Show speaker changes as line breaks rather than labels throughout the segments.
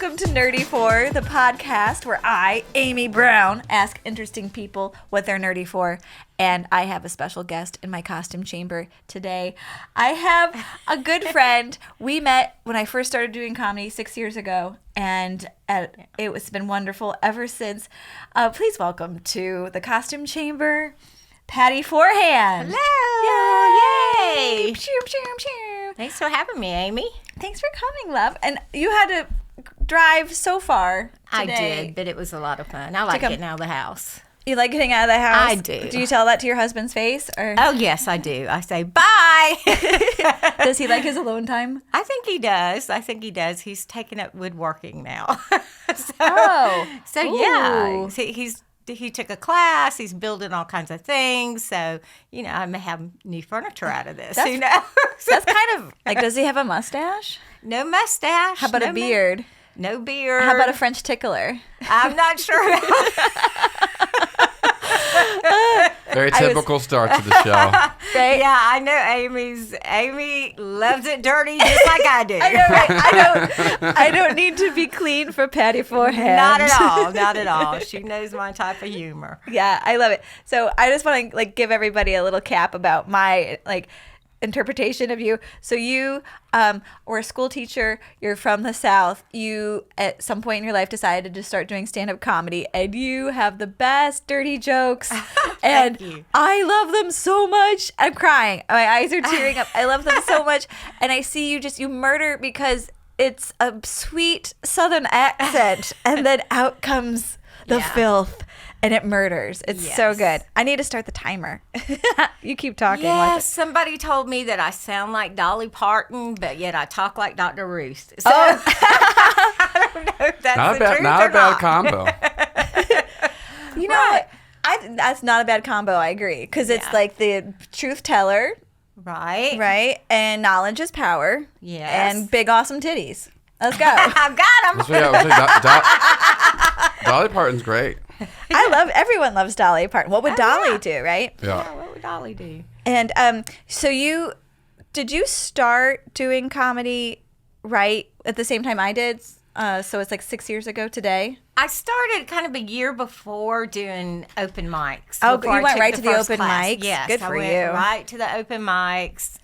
Welcome to Nerdy For, the podcast where I, Amy Brown, ask interesting people what they're nerdy for. And I have a special guest in my costume chamber today. I have a good friend. We met when I first started doing comedy 6 years ago, and it's been wonderful ever since. Please welcome to the costume chamber, Patty Forehand.
Hello!
Yay!
Thanks for having me, Amy.
Thanks for coming, love. And you had to drive so far today.
I did, but it was a lot of fun. I like getting out of the house.
You like getting out of the house?
I do.
Do you tell that to your husband's face? Or?
Oh, yes, I do. I say, bye.
Does he like his alone time?
I think he does. He's taken up woodworking now. Yeah. He took a class. He's building all kinds of things. So, I may have new furniture out of this.
That's kind of like, does he have a mustache?
No mustache.
How about a beard?
No beard.
How about a French tickler?
I'm not sure about
Very typical start to the show.
Right?
Yeah, I know Amy loves it dirty just like I do.
I know, right? I don't need to be clean for Patty Forehand.
Not at all. She knows my type of humor.
Yeah, I love it. So I just want to give everybody a little cap about my interpretation of you. So you were a school teacher. You're from the South. You, at some point in your life, decided to start doing stand-up comedy, and you have the best dirty jokes. And
you.
I love them so much. I'm crying. My eyes are tearing up. I love them so much. And I see you murder because it's a sweet Southern accent, and then out comes the filth. And it murders. It's so good. I need to start the timer. You keep talking.
Yes, somebody told me that I sound like Dolly Parton, but yet I talk like Dr. Ruth. So I don't know if that's the truth
not
or
a bad
not.
combo.
You know what? That's not a bad combo. I agree. Because it's like the truth teller.
Right.
Right? And knowledge is power.
Yes.
And big, awesome titties. Let's go.
I've got them.
Dolly Parton's great.
Everyone loves Dolly Parton. What would Dolly do, right?
Yeah.
What would Dolly do?
And so did you start doing comedy right at the same time I did? So it's 6 years ago today.
I started kind of a year before doing open mics.
Oh,
before
you went
I took
right to the
first
open
class.
mics?
Yes,
Good for
I went
you.
right to the open mics.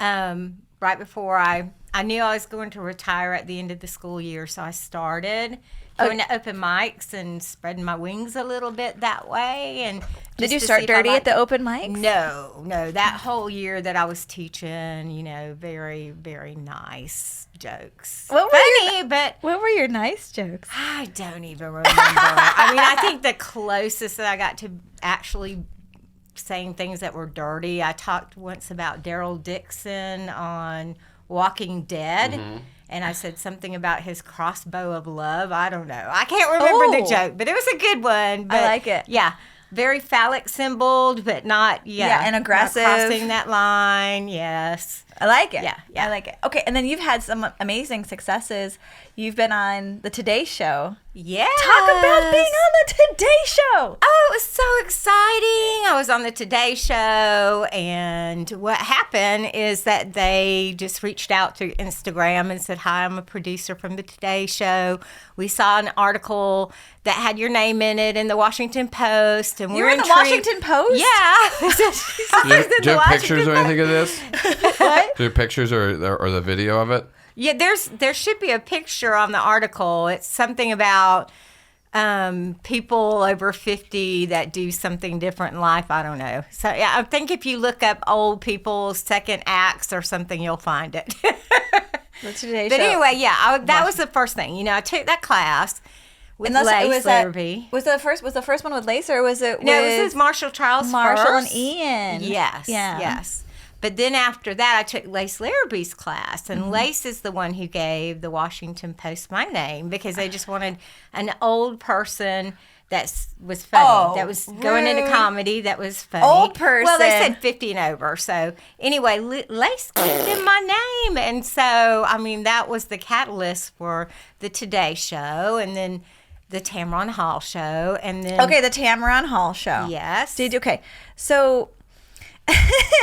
Right before I knew I was going to retire at the end of the school year, so I started going to open mics and spreading my wings a little bit that way. And
did you start dirty at the open mics?
No. That whole year that I was teaching, very, very nice jokes.
What were your nice jokes?
I don't even remember. I think the closest that I got to actually saying things that were dirty, I talked once about Daryl Dixon on Walking Dead. Mm-hmm. And I said something about his crossbow of love. I don't know. I can't remember the joke, but it was a good one. But
I like it.
Yeah. Very phallic symboled, but not,
and aggressive.
Not crossing that line, yes.
I like it.
Yeah.
I like it. Okay, and then you've had some amazing successes. You've been on the Today Show.
Yeah.
Talk about being on the Today Show.
Oh, it was so exciting. I was on the Today Show, and what happened is that they just reached out through Instagram and said, hi, I'm a producer from the Today Show. We saw an article that had your name in it in the Washington Post. And
you were in the Washington Post?
Yeah.
Do you have pictures or anything of this?
What?
Do you have pictures or the video of it?
Yeah, there should be a picture on the article. It's something about people over 50 that do something different in life. I don't know. So yeah, I think if you look up old people's second acts or something, you'll find it.
The Today
But
Show.
anyway, that was the first thing. I took that class with Lace Larrabee.
Was the first one with Lace, or was it with...
No, it was Marshall Charles
Marshall
first.
and Ian.
Yes.
Yeah.
Yes. But then after that, I took Lace Larrabee's class, and Lace is the one who gave the Washington Post my name because they just wanted an old person that was funny, that was going into comedy, that was funny.
Old person.
Well, they said 50 and over. So anyway, Lace gave them my name, and so that was the catalyst for the Today Show, and then the Tamron Hall Show, and then
the Tamron Hall Show.
Yes.
So.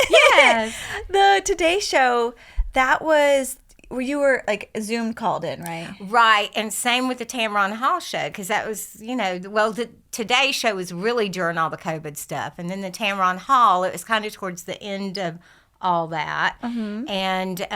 Yes.
The Today Show, that was you were like Zoom called in, right?
Right, and same with the Tamron Hall show, because that was, the Today show was really during all the COVID stuff, and then the Tamron Hall, it was kind of towards the end of all that, and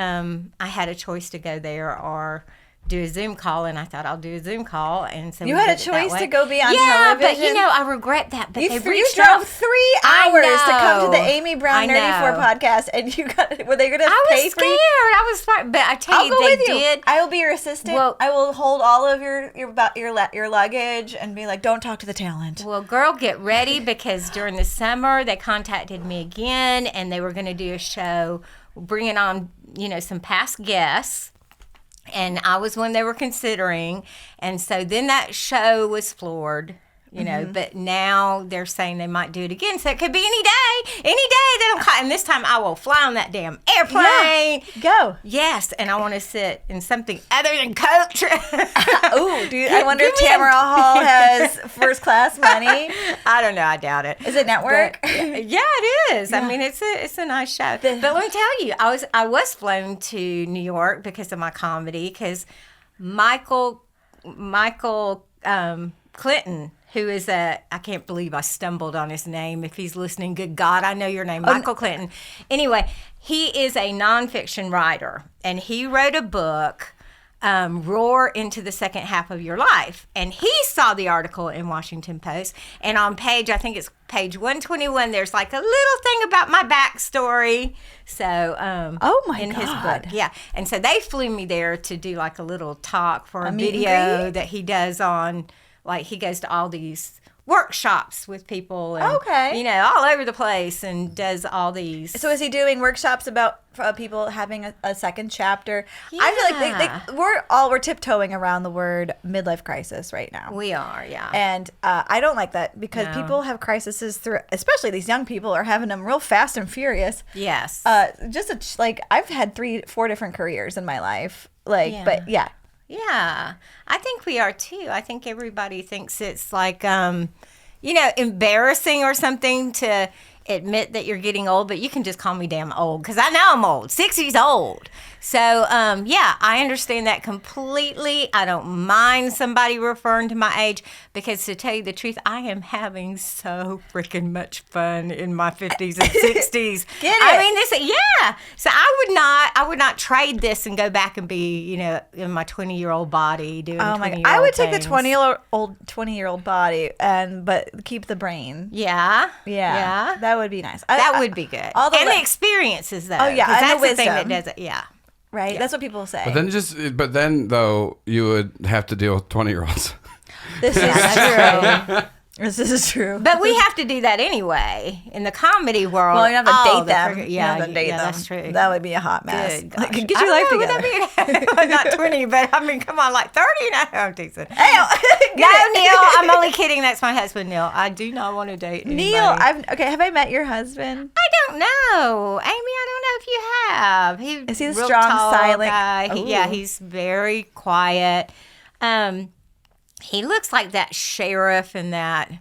I had a choice to go there or do a Zoom call, and I thought I'll do a Zoom call, and so
You
we
had a
did it that
choice
way.
to go be on
yeah,
television.
but I regret that. But
You
they
drove
reached out.
3 hours to come to the
know.
Amy Brown
I
Nerdy 4
know.
podcast, and were they going to
I
pay
was
for
scared.
you?
I was fine, but I tell
I'll
you,
go
they
with you.
did.
I will be your assistant.
Well-
I will hold all of your luggage and be like, don't talk to the talent.
Well, girl, get ready, because during the summer they contacted me again, and they were going to do a show, bringing on some past guests. And I was one they were considering. And so then that show was floored, but now they're saying they might do it again. So it could be any day that I'm caught. And this time I will fly on that damn airplane.
Yeah. Go.
Yes, and I want to sit in something other than coach.
Ooh, dude, I wonder if
Give me a-
Tamron Hall has first class money.
I don't know. I doubt it.
Is it network?
But, yeah, it is. I mean, it's a nice show. But let me tell you, I was flown to New York because of my comedy. Because Michael Clinton, who is I can't believe I stumbled on his name. If he's listening, good God, I know your name, Michael Clinton. Anyway, he is a nonfiction writer, and he wrote a book. Roar into the second half of your life. And he saw the article in Washington Post, and on I think it's page 121, there's like a little thing about my backstory. So,
Oh my
in his
God.
book. Yeah. And so they flew me there to do like a little talk for a
meet and
video
greet?
that he does on, like he goes to all these workshops with people and,
Okay.
all over the place, and does all these.
So is he doing workshops about people having a second chapter? I feel like we're tiptoeing around the word midlife crisis right now.
We are, yeah.
And I don't like that, because
No.
people have crises through, especially these young people are having them real fast and furious.
Yes.
I've had 3-4 different careers in my life.
Yeah.
But yeah.
Yeah, I think we are too. I think everybody thinks it's like, embarrassing or something to admit that you're getting old, but you can just call me damn old, because I know I'm old. 60's old. So, yeah, I understand that completely. I don't mind somebody referring to my age, because to tell you the truth, I am having so freaking much fun in my 50s and 60s.
Get it?
I mean, yeah. So I would not trade this and go back and be, in my 20-year-old body doing
Oh my
20-year-old
God. I would take the
things.
20-year-old body but keep the brain.
Yeah.
Yeah. That would be nice.
That would be good.
all the
and
li-
the experiences, though.
Oh, yeah,
'cause
and the
that's the thing that
wisdom.
does it. Yeah.
Right? That's what people say.
But then though, you would have to deal with 20-year-olds.
This is true. This is true.
But we have to do that anyway in the comedy world.
Well, you have to
all
date
the
them.
frig-
You
Yeah,
have to date them.
that's true.
That would be a hot mess.
Good
Like,
gosh.
get your life
I know,
together.
would that be- not 20, but I mean, come on, like 30 now. I'm teasing.
Get
No,
it.
Neil, I'm only kidding. That's my husband, Neil. I do not want to date anybody.
Neil, have I met your husband?
I don't know. Amy, I don't know if you have.
Is he the
real
strong,
tall
silent-
guy.
Ooh.
Yeah, he's very quiet. He looks like that sheriff in that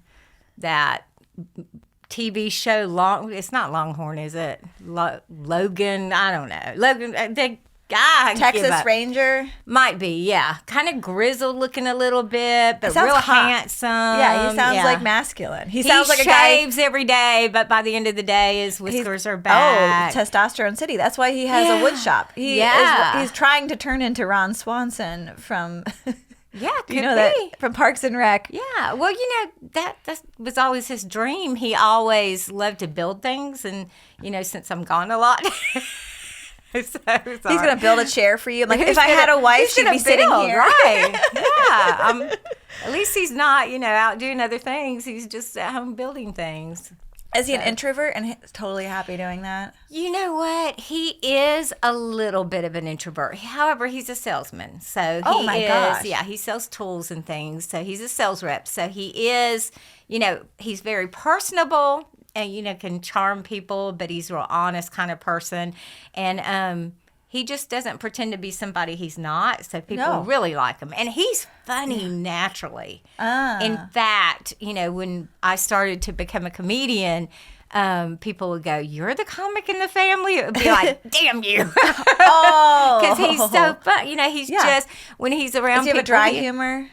TV show. It's not Longhorn, is it? Logan? I don't know. Logan, the guy.
Texas Ranger?
Might be, yeah. Kind of grizzled looking a little bit, but
Sounds
real
hot.
handsome.
Yeah, he sounds
Yeah.
like masculine. He
He
sounds like a guy.
shaves every day, but by the end of the day, his whiskers are back.
Oh, testosterone city. That's why he has a wood shop. He's trying to turn into Ron Swanson from
Yeah, could
you know
be.
that from Parks and Rec.
Yeah, well, that was always his dream. He always loved to build things, and since I'm gone a lot,
He's gonna build a chair for you. Like if I
He's
had
gonna-
a wife,
he's
she'd
gonna
be sitting
build,
here.
right? Yeah. At least he's not, out doing other things. He's just at home building things.
Is he an introvert and he's totally happy doing that?
You know what? He is a little bit of an introvert. However, he's a salesman. So
Oh, my gosh.
Yeah, he sells tools and things. So he's a sales rep. So he is, he's very personable and, can charm people, but he's a real honest kind of person. And he just doesn't pretend to be somebody he's not. So people
No.
really like him. And he's funny naturally.
Ah.
In fact, when I started to become a comedian, people would go, "You're the comic in the family." It would be like, "Damn you,"
Oh,
because he's so fun. He's just when he's around.
Does he have a
people,
dry humor?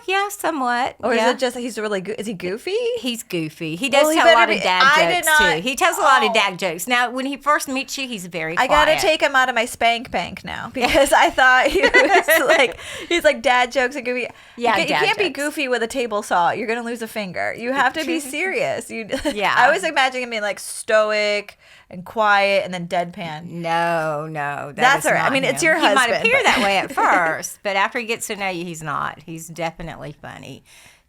Yeah, somewhat.
Or
yeah.
is it just he's really is he goofy?
He's goofy. He does
Well, he
tell a lot
better
of
be-
dad
I did
jokes
not-
too. He tells a lot of
Oh.
dad jokes. Now, when he first meets you, he's very
I
quiet.
gotta take him out of my spank bank now because I thought he was like he's like dad jokes and goofy.
Yeah,
you
dad
can't be
jokes.
goofy with a table saw. You're gonna lose a finger. You have to be serious.
Yeah.
I was imagining him being like stoic and quiet and then deadpan.
No,
That's
is
all right. I
not
mean, it's
him.
your
He might
husband,
appear
but-
that way at first, but after he gets to know you, he's not. He's definitely funny.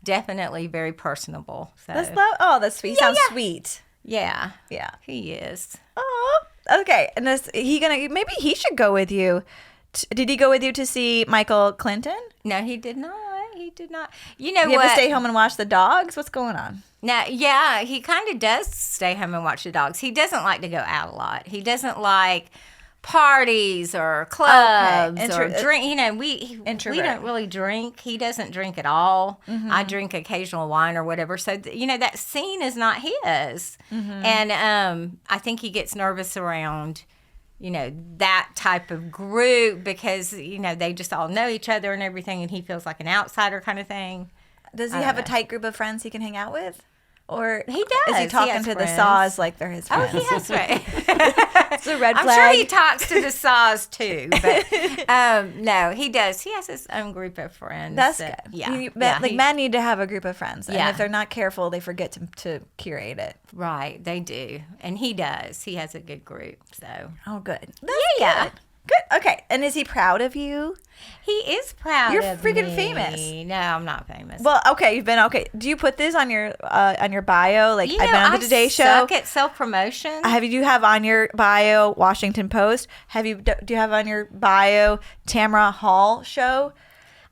Definitely very personable. So
That's sweet. He sounds sweet.
yeah,
Yeah.
he is.
Oh, okay. And maybe he should go with you. Did he go with you to see Michael Clinton?
No, he did not. He did not. You know
You
what?
have to stay home and watch the dogs? What's going on?
Now, yeah, he kind of does stay home and watch the dogs. He doesn't like to go out a lot. He doesn't like parties or clubs or drink. We
Introvert.
don't really drink. He doesn't drink at all.
Mm-hmm.
I drink occasional wine or whatever. So, that scene is not his.
Mm-hmm.
And I think he gets nervous around that type of group because, they just all know each other and everything, and he feels like an outsider kind of thing.
Does he have a tight group of friends he can hang out with? Or
He does.
Is he
He
talking
has
to the
friends.
saws like they're his
Oh,
friends?
he has right.
It's a red
I'm
flag.
sure he talks to the saws too, but no, he does. He has his own group of friends.
That's
that-
good.
Yeah,
Men need to have a group of friends. And
Yeah.
if they're not careful, they forget to curate it.
right. They do, and he does. He has a good group. So
Oh, good.
yeah.
Good. Okay. And is he proud of you?
he is proud.
You're
of
freaking
me.
famous.
No, I'm not famous.
Well, okay. You've been okay. Do you put this on your bio? Like, I've been on the Today Show.
Suck at self promotion.
Do you have on your bio Washington Post? Do you have on your bio Tamron Hall Show?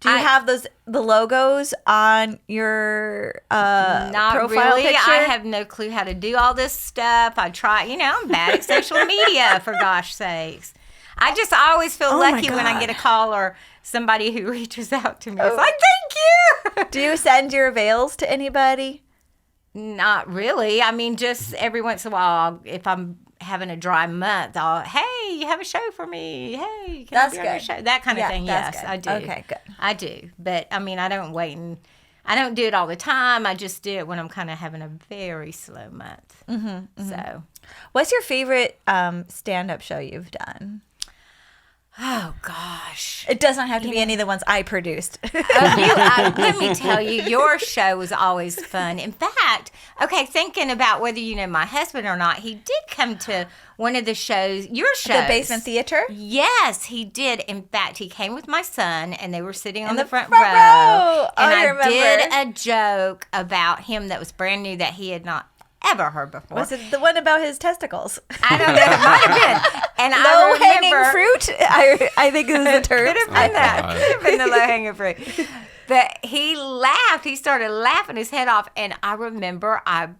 Do you have the logos on your
Not
profile
really.
picture?
I have no clue how to do all this stuff. I try. I'm bad at social media, for gosh sakes. I always feel
Oh my
lucky when I
God.
get a call or somebody who reaches out to me. It's like, thank you.
Do you send your veils to anybody?
Not really. I mean, just every once in a while, if I'm having a dry month, hey, you have a show for me. Hey, can
That's
I be on your
good.
show? That kind of
Yeah,
thing.
that's
Yes,
good.
I do.
Okay, good.
I do. But, I mean, I don't wait and I don't do it all the time. I just do it when I'm kind of having a very slow month. Mm-hmm. So,
What's your favorite stand-up show you've done?
oh, gosh.
It does not have to be any of the ones I produced.
Let me tell you, your show was always fun. In fact, okay, thinking about whether you know my husband or not, he did come to one of the shows, your shows.
The Basement Theater?
Yes, he did. In fact, he came with my son, and they were sitting on the front
front
row.
row.
And
I
I did
remember.
a joke about him that was brand new that he had not ever heard before.
Was it the one about his testicles?
I don't know. It might have been. And I
Low-hanging
remember,
fruit? I think is the term.
Could have been that. Could have been the low hanging fruit. But he laughed. He started laughing his head off. And I remember I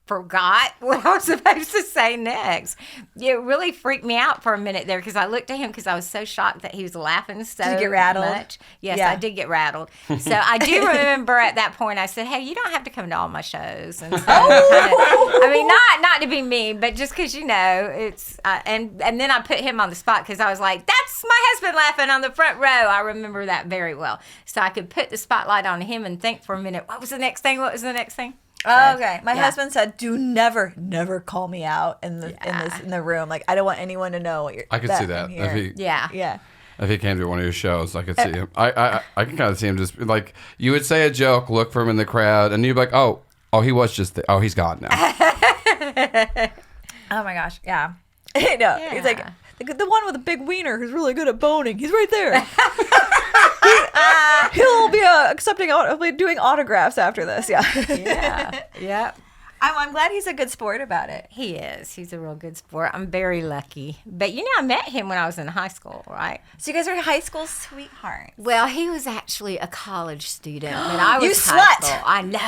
forgot what I was supposed to say next. It really freaked me out for a minute there because I looked at him because I was so shocked that he was laughing so
Did you get rattled?
much. Yes,
Yeah.
I did get rattled. So I do remember at that point I said, "Hey, you don't have to come to all my shows." And so I mean, not to be mean, but just because it's and then I put him on the spot because I was like, "That's my husband laughing on the front row." I remember that very well, so I could put the spotlight on him and think for a minute, "What was the next thing? What was the next thing?"
Oh, okay. My
yeah.
husband said, "Do never call me out in the room. Like, I don't want anyone to know what you're."
I could see that.
I'm here."
If he,
Yeah.
If he came to one of your shows, I could see him. I can kind of see him just like, you would say a joke, look for him in the crowd, and you'd be like, oh, he was just, he's gone now.
Oh my gosh, yeah. I know.
Yeah.
He's like the one with the big wiener who's really good at boning. He's right there. He'll be doing autographs after this. Yeah.
Yeah. Yep.
I'm glad he's a good sport about it.
He is. He's a real good sport. I'm very lucky. But I met him when I was in high school, right?
So you guys are high school sweethearts.
Well, he was actually a college student when I was
You
high
slut!
school. I know.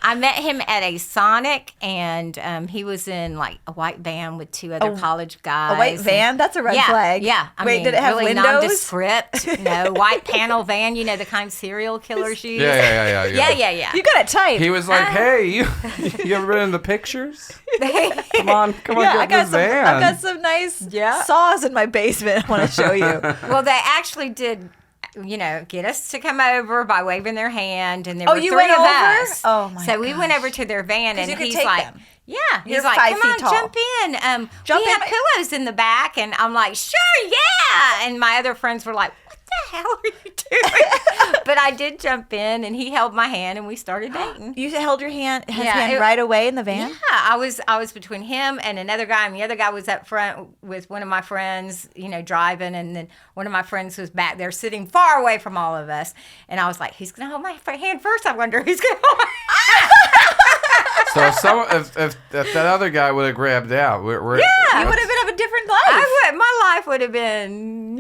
I met him at a Sonic, and he was in like a white van with two other college guys.
A white van? That's a red flag.
Yeah.
Wait, did it have
really
windows?
Nondescript. No, white panel van. The kind serial killers use.
Yeah.
Yeah.
You got it tight.
He was She's like, hey, you ever been in the pictures? Come on,
I
get
got
in the van.
I've got some nice saws in my basement I want to show you.
Well, they actually did, get us to come over by waving their hand, and there were
you
three
went
of
over?
us.
Oh, my
So we went over to their van, and
you could
he's
take
like,
them.
yeah,
You're
he's like,
5
come
feet
on,
tall.
jump in.
Jump
we
in.
have pillows in the back, and I'm like, sure, yeah. And my other friends were like, what the hell are you doing? But I did jump in, and he held my hand, and we started dating.
You held his hand
Yeah,
right away in the van?
Yeah, I was between him and another guy, and the other guy was up front with one of my friends, driving, and then one of my friends was back there sitting far away from all of us. And I was like, who's gonna hold my hand first? I wonder who's gonna hold my hand.
So if that other guy would have grabbed out,
You would have been of a different life.
My life would have been,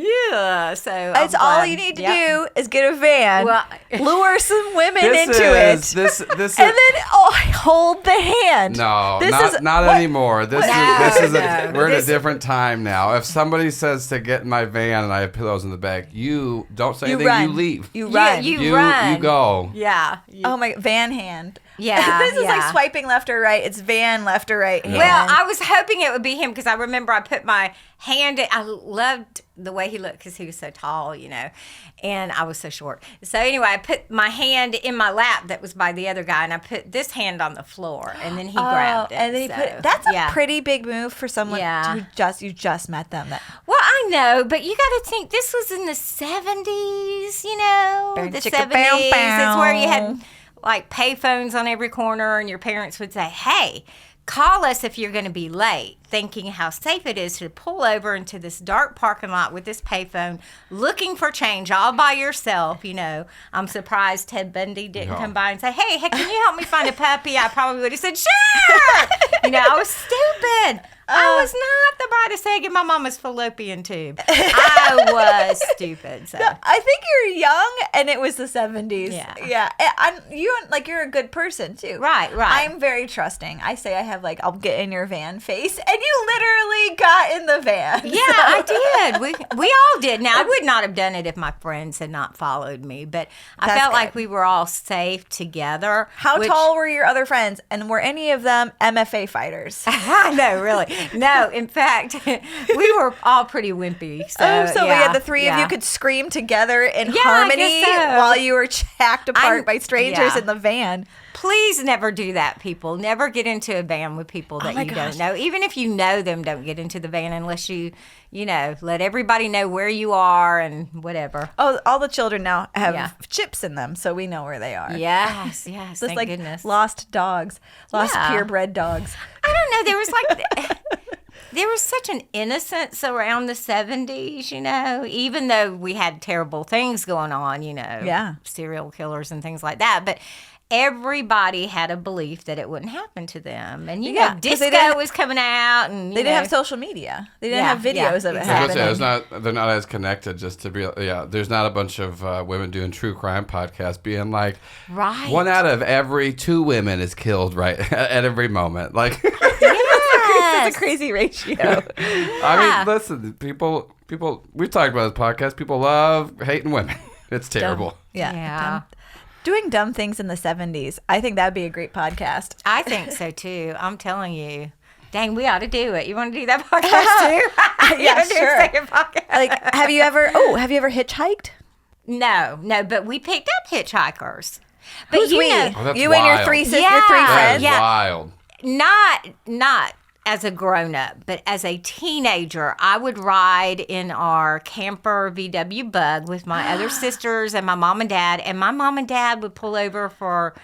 So
It's all you need to do is get a van,
Well-
lure some women
This
into
is,
it,
This
and then hold the hand.
No,
This
not
is-
not
what-
anymore. This
No,
is
no.
we're in a
This-
different time now. If somebody says to get in my van and I have pillows in the back, you don't say
You
anything.
run.
You leave.
You run.
You run.
You go.
Yeah.
Oh my, van hand.
Yeah,
This is like
yeah.
swiping left or right. It's van left or right hand.
Well, I was hoping it would be him because I remember I put my hand. I loved the way he looked because he was so tall, and I was so short. So anyway, I put my hand in my lap that was by the other guy, and I put this hand on the floor, and then he grabbed it.
And then he
so,
put. That's a
yeah.
pretty big move for someone
Yeah.
who you just met them.
Well, I know, but you got to think this was in the 70s, the
chicka
70s.
bow bow.
It's where you had like pay phones on every corner, and your parents would say, hey, call us if you're going to be late, thinking how safe it is to pull over into this dark parking lot with this payphone, looking for change all by yourself. I'm surprised Ted Bundy didn't come by and say, hey, can you help me find a puppy? I probably would have said, sure. I was stupid. I was not the brightest egg in my mama's fallopian tube. I was stupid. So.
I think you're young, and it was the 70s.
Yeah.
Yeah. You're a good person too.
Right.
I'm very trusting. I say I have I'll get in your van face, and you literally got in the van.
Yeah, I did. We all did. Now, I would not have done it if my friends had not followed me, but I
That's
felt like
good.
we were all safe together.
How tall were your other friends, and were any of them MFA fighters?
I know, really. No, in fact, we were all pretty wimpy. So,
yeah, the three of you could scream together in harmony
I guess so.
while you were hacked apart by strangers
yeah.
in the van.
Please never do that, people. Never get into a van with people that you don't know. Even if you know them, don't get into the van unless you let everybody know where you are and whatever.
Oh, all the children now have chips in them, so we know where they are.
Yes,
Just
thank
like
goodness.
lost dogs, lost purebred dogs.
I don't know. There was such an innocence around the 70s, even though we had terrible things going on, serial killers and things like that. But everybody had a belief that it wouldn't happen to them. And,
'cause
disco was coming out. And
They didn't have social media. They didn't have videos of it
exactly.
happening.
They're not as connected. Just to be, there's not a bunch of women doing true crime podcasts being like,
Right.
1 out of every 2 women is killed right at every moment. Like,
That's a crazy ratio.
I mean, listen, people. We've talked about this podcast. People love hating women. It's terrible.
Yeah.
Doing dumb things in the 70s. I think that'd be a great podcast.
I think so, too. I'm telling you. Dang, we ought to do it. You want to do that podcast, too?
Yeah,
You wanna do a
sure.
second podcast?
Have you ever hitchhiked?
No, but we picked up hitchhikers. But
Who's we?
Oh, that's
You and your
wild.
three
Yeah.
your three
That
friends?
is
Yeah.
wild.
Not as a grown-up, but as a teenager, I would ride in our camper VW Bug with my other sisters and my mom and dad would pull over for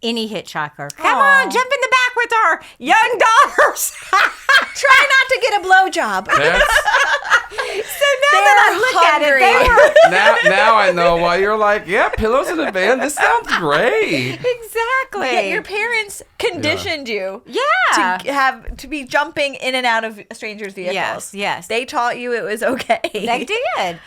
any hitchhiker. Come on, jump in the back with our young daughters.
Try not to get a blowjob.
That's,
So now that I look at it, they were
now I know why you're like, yeah, pillows in a van. This sounds great.
exactly.
Yeah, your parents conditioned you
Yeah.
to be jumping in and out of strangers' vehicles.
Yes.
They taught you it was okay.
They did.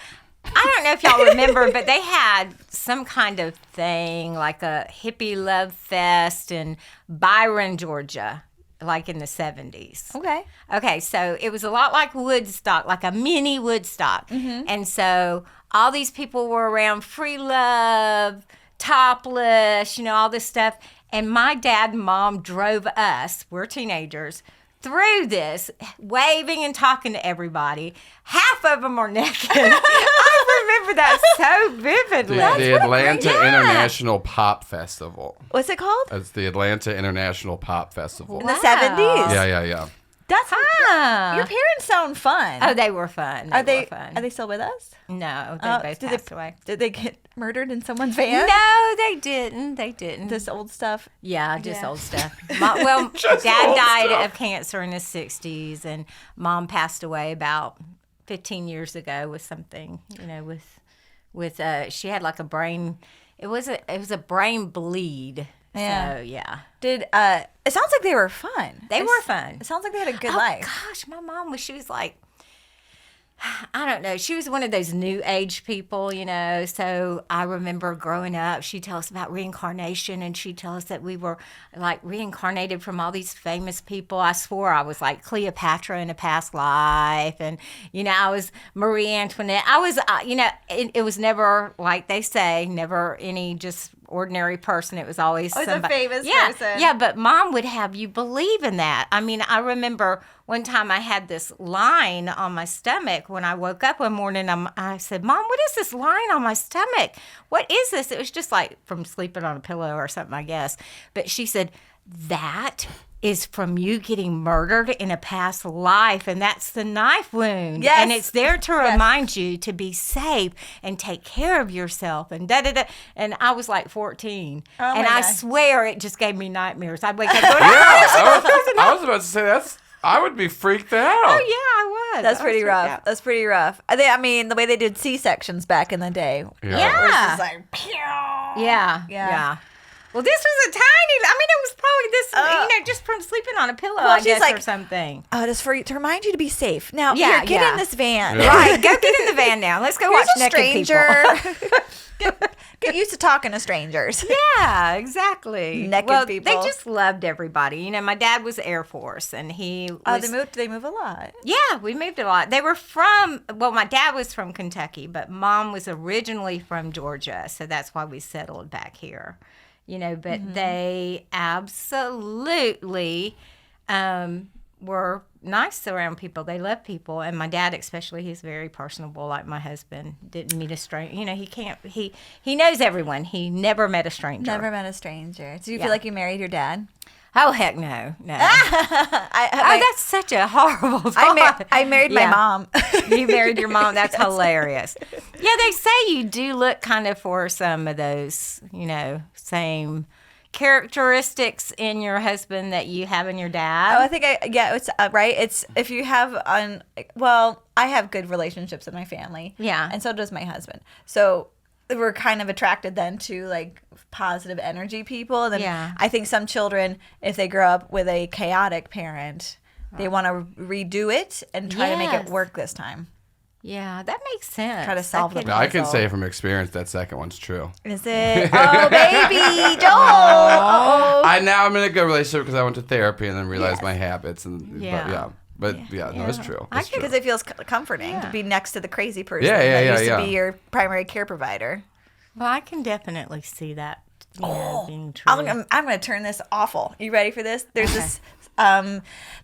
I don't know if y'all remember, but they had some kind of thing like a hippie love fest in Byron, Georgia, like in the 70s. Okay, so it was a lot like Woodstock, like a mini Woodstock. And so all these people were around free love, topless, all this stuff. And my dad and mom drove us, we're teenagers, through this, waving and talking to everybody. Half of them are naked. I remember that so vividly.
The Atlanta International Pop Festival.
What's it called?
It's the Atlanta International Pop Festival.
In the 70s.
Yeah.
That's your parents sound fun.
Oh, they were fun.
Are
were fun.
Are they still with us?
No, they both passed away.
Did they get murdered in someone's van?
No, they didn't. They didn't.
This old stuff.
Yeah, just old stuff. Well, Dad died of cancer in his 60s, and Mom passed away about 15 years ago with something. With she had like a brain. It was a brain bleed.
Yeah.
So yeah.
Did it sounds like they were fun.
They were fun.
It sounds like they had a good life.
Gosh, my mom she was like, I don't know. She was one of those new age people, So I remember growing up, she'd tell us about reincarnation, and she'd tell us that we were like reincarnated from all these famous people. I swore I was like Cleopatra in a past life, and I was Marie Antoinette. I was, it was never like they say, never any just ordinary person. It was always
a famous person.
Yeah, but Mom would have you believe in that. I mean, I remember one time I had this line on my stomach when I woke up one morning. I said, Mom, what is this line on my stomach? What is this? It was just like from sleeping on a pillow or something, I guess. But she said, that is from you getting murdered in a past life, and that's the knife wound.
Yes.
And it's there to remind you to be safe and take care of yourself, and da-da-da. And I was like 14. And I swear it just gave me nightmares. I'd wake up going,
I was about to say I would be freaked out.
Oh, yeah, I was.
That's pretty rough. That's pretty rough. I mean, the way they did C-sections back in the day.
Yeah.
It was just like, pew.
Yeah. Well, this was a tiny, it was probably this, just from sleeping on a pillow, I guess, or something.
Just to remind you to be safe. Now,
get
in this van.
Yeah.
Right, go get in the van now. Let's go watch naked
stranger.
people.
Get used to talking to strangers.
Yeah, exactly.
Naked people.
They just loved everybody. My dad was Air Force, and he was...
They move a lot.
Yeah, we moved a lot. They were my dad was from Kentucky, but Mom was originally from Georgia, so that's why we settled back here. But they absolutely were nice around people. They love people. And my dad especially, he's very personable, like my husband. Didn't meet a stranger. He knows everyone. He never met a stranger.
Never met a stranger. Do you feel like you married your dad?
Oh, heck no. That's such a horrible thought.
I married my mom.
You married your mom. That's hilarious. Yeah, they say you do look kind of for some of those, same characteristics in your husband that you have in your dad.
Oh, I think it's right. It's if you have I have good relationships in my family.
Yeah.
And so does my husband. So we're kind of attracted then to like positive energy people. And then I think some children, if they grow up with a chaotic parent, they want to redo it and try to make it work this time.
Yeah, that makes sense.
Try to solve the puzzle.
I can say from experience that second one's true.
Is it? Oh, baby, Joel.
I'm in a good relationship because I went to therapy and then realized my habits. But it's true. It's true.
Because it feels comforting to be next to the crazy person
that
used to be your primary care provider.
Well, I can definitely see that being true.
I'm going to turn this awful. You ready for this? There's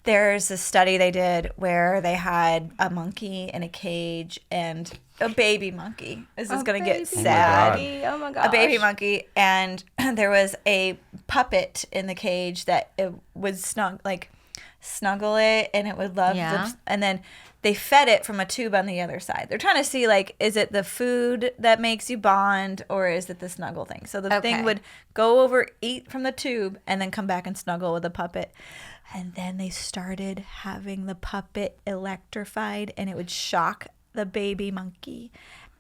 there's a study they did where they had a monkey in a cage and a baby monkey. This is going to get sad.
Oh my gosh.
A baby monkey, and there was a puppet in the cage that it would snuggle it, and it would love and then they fed it from a tube on the other side. They're trying to see, is it the food that makes you bond, or is it the snuggle thing? So the thing would go over, eat from the tube, and then come back and snuggle with the puppet. And then they started having the puppet electrified, and it would shock the baby monkey.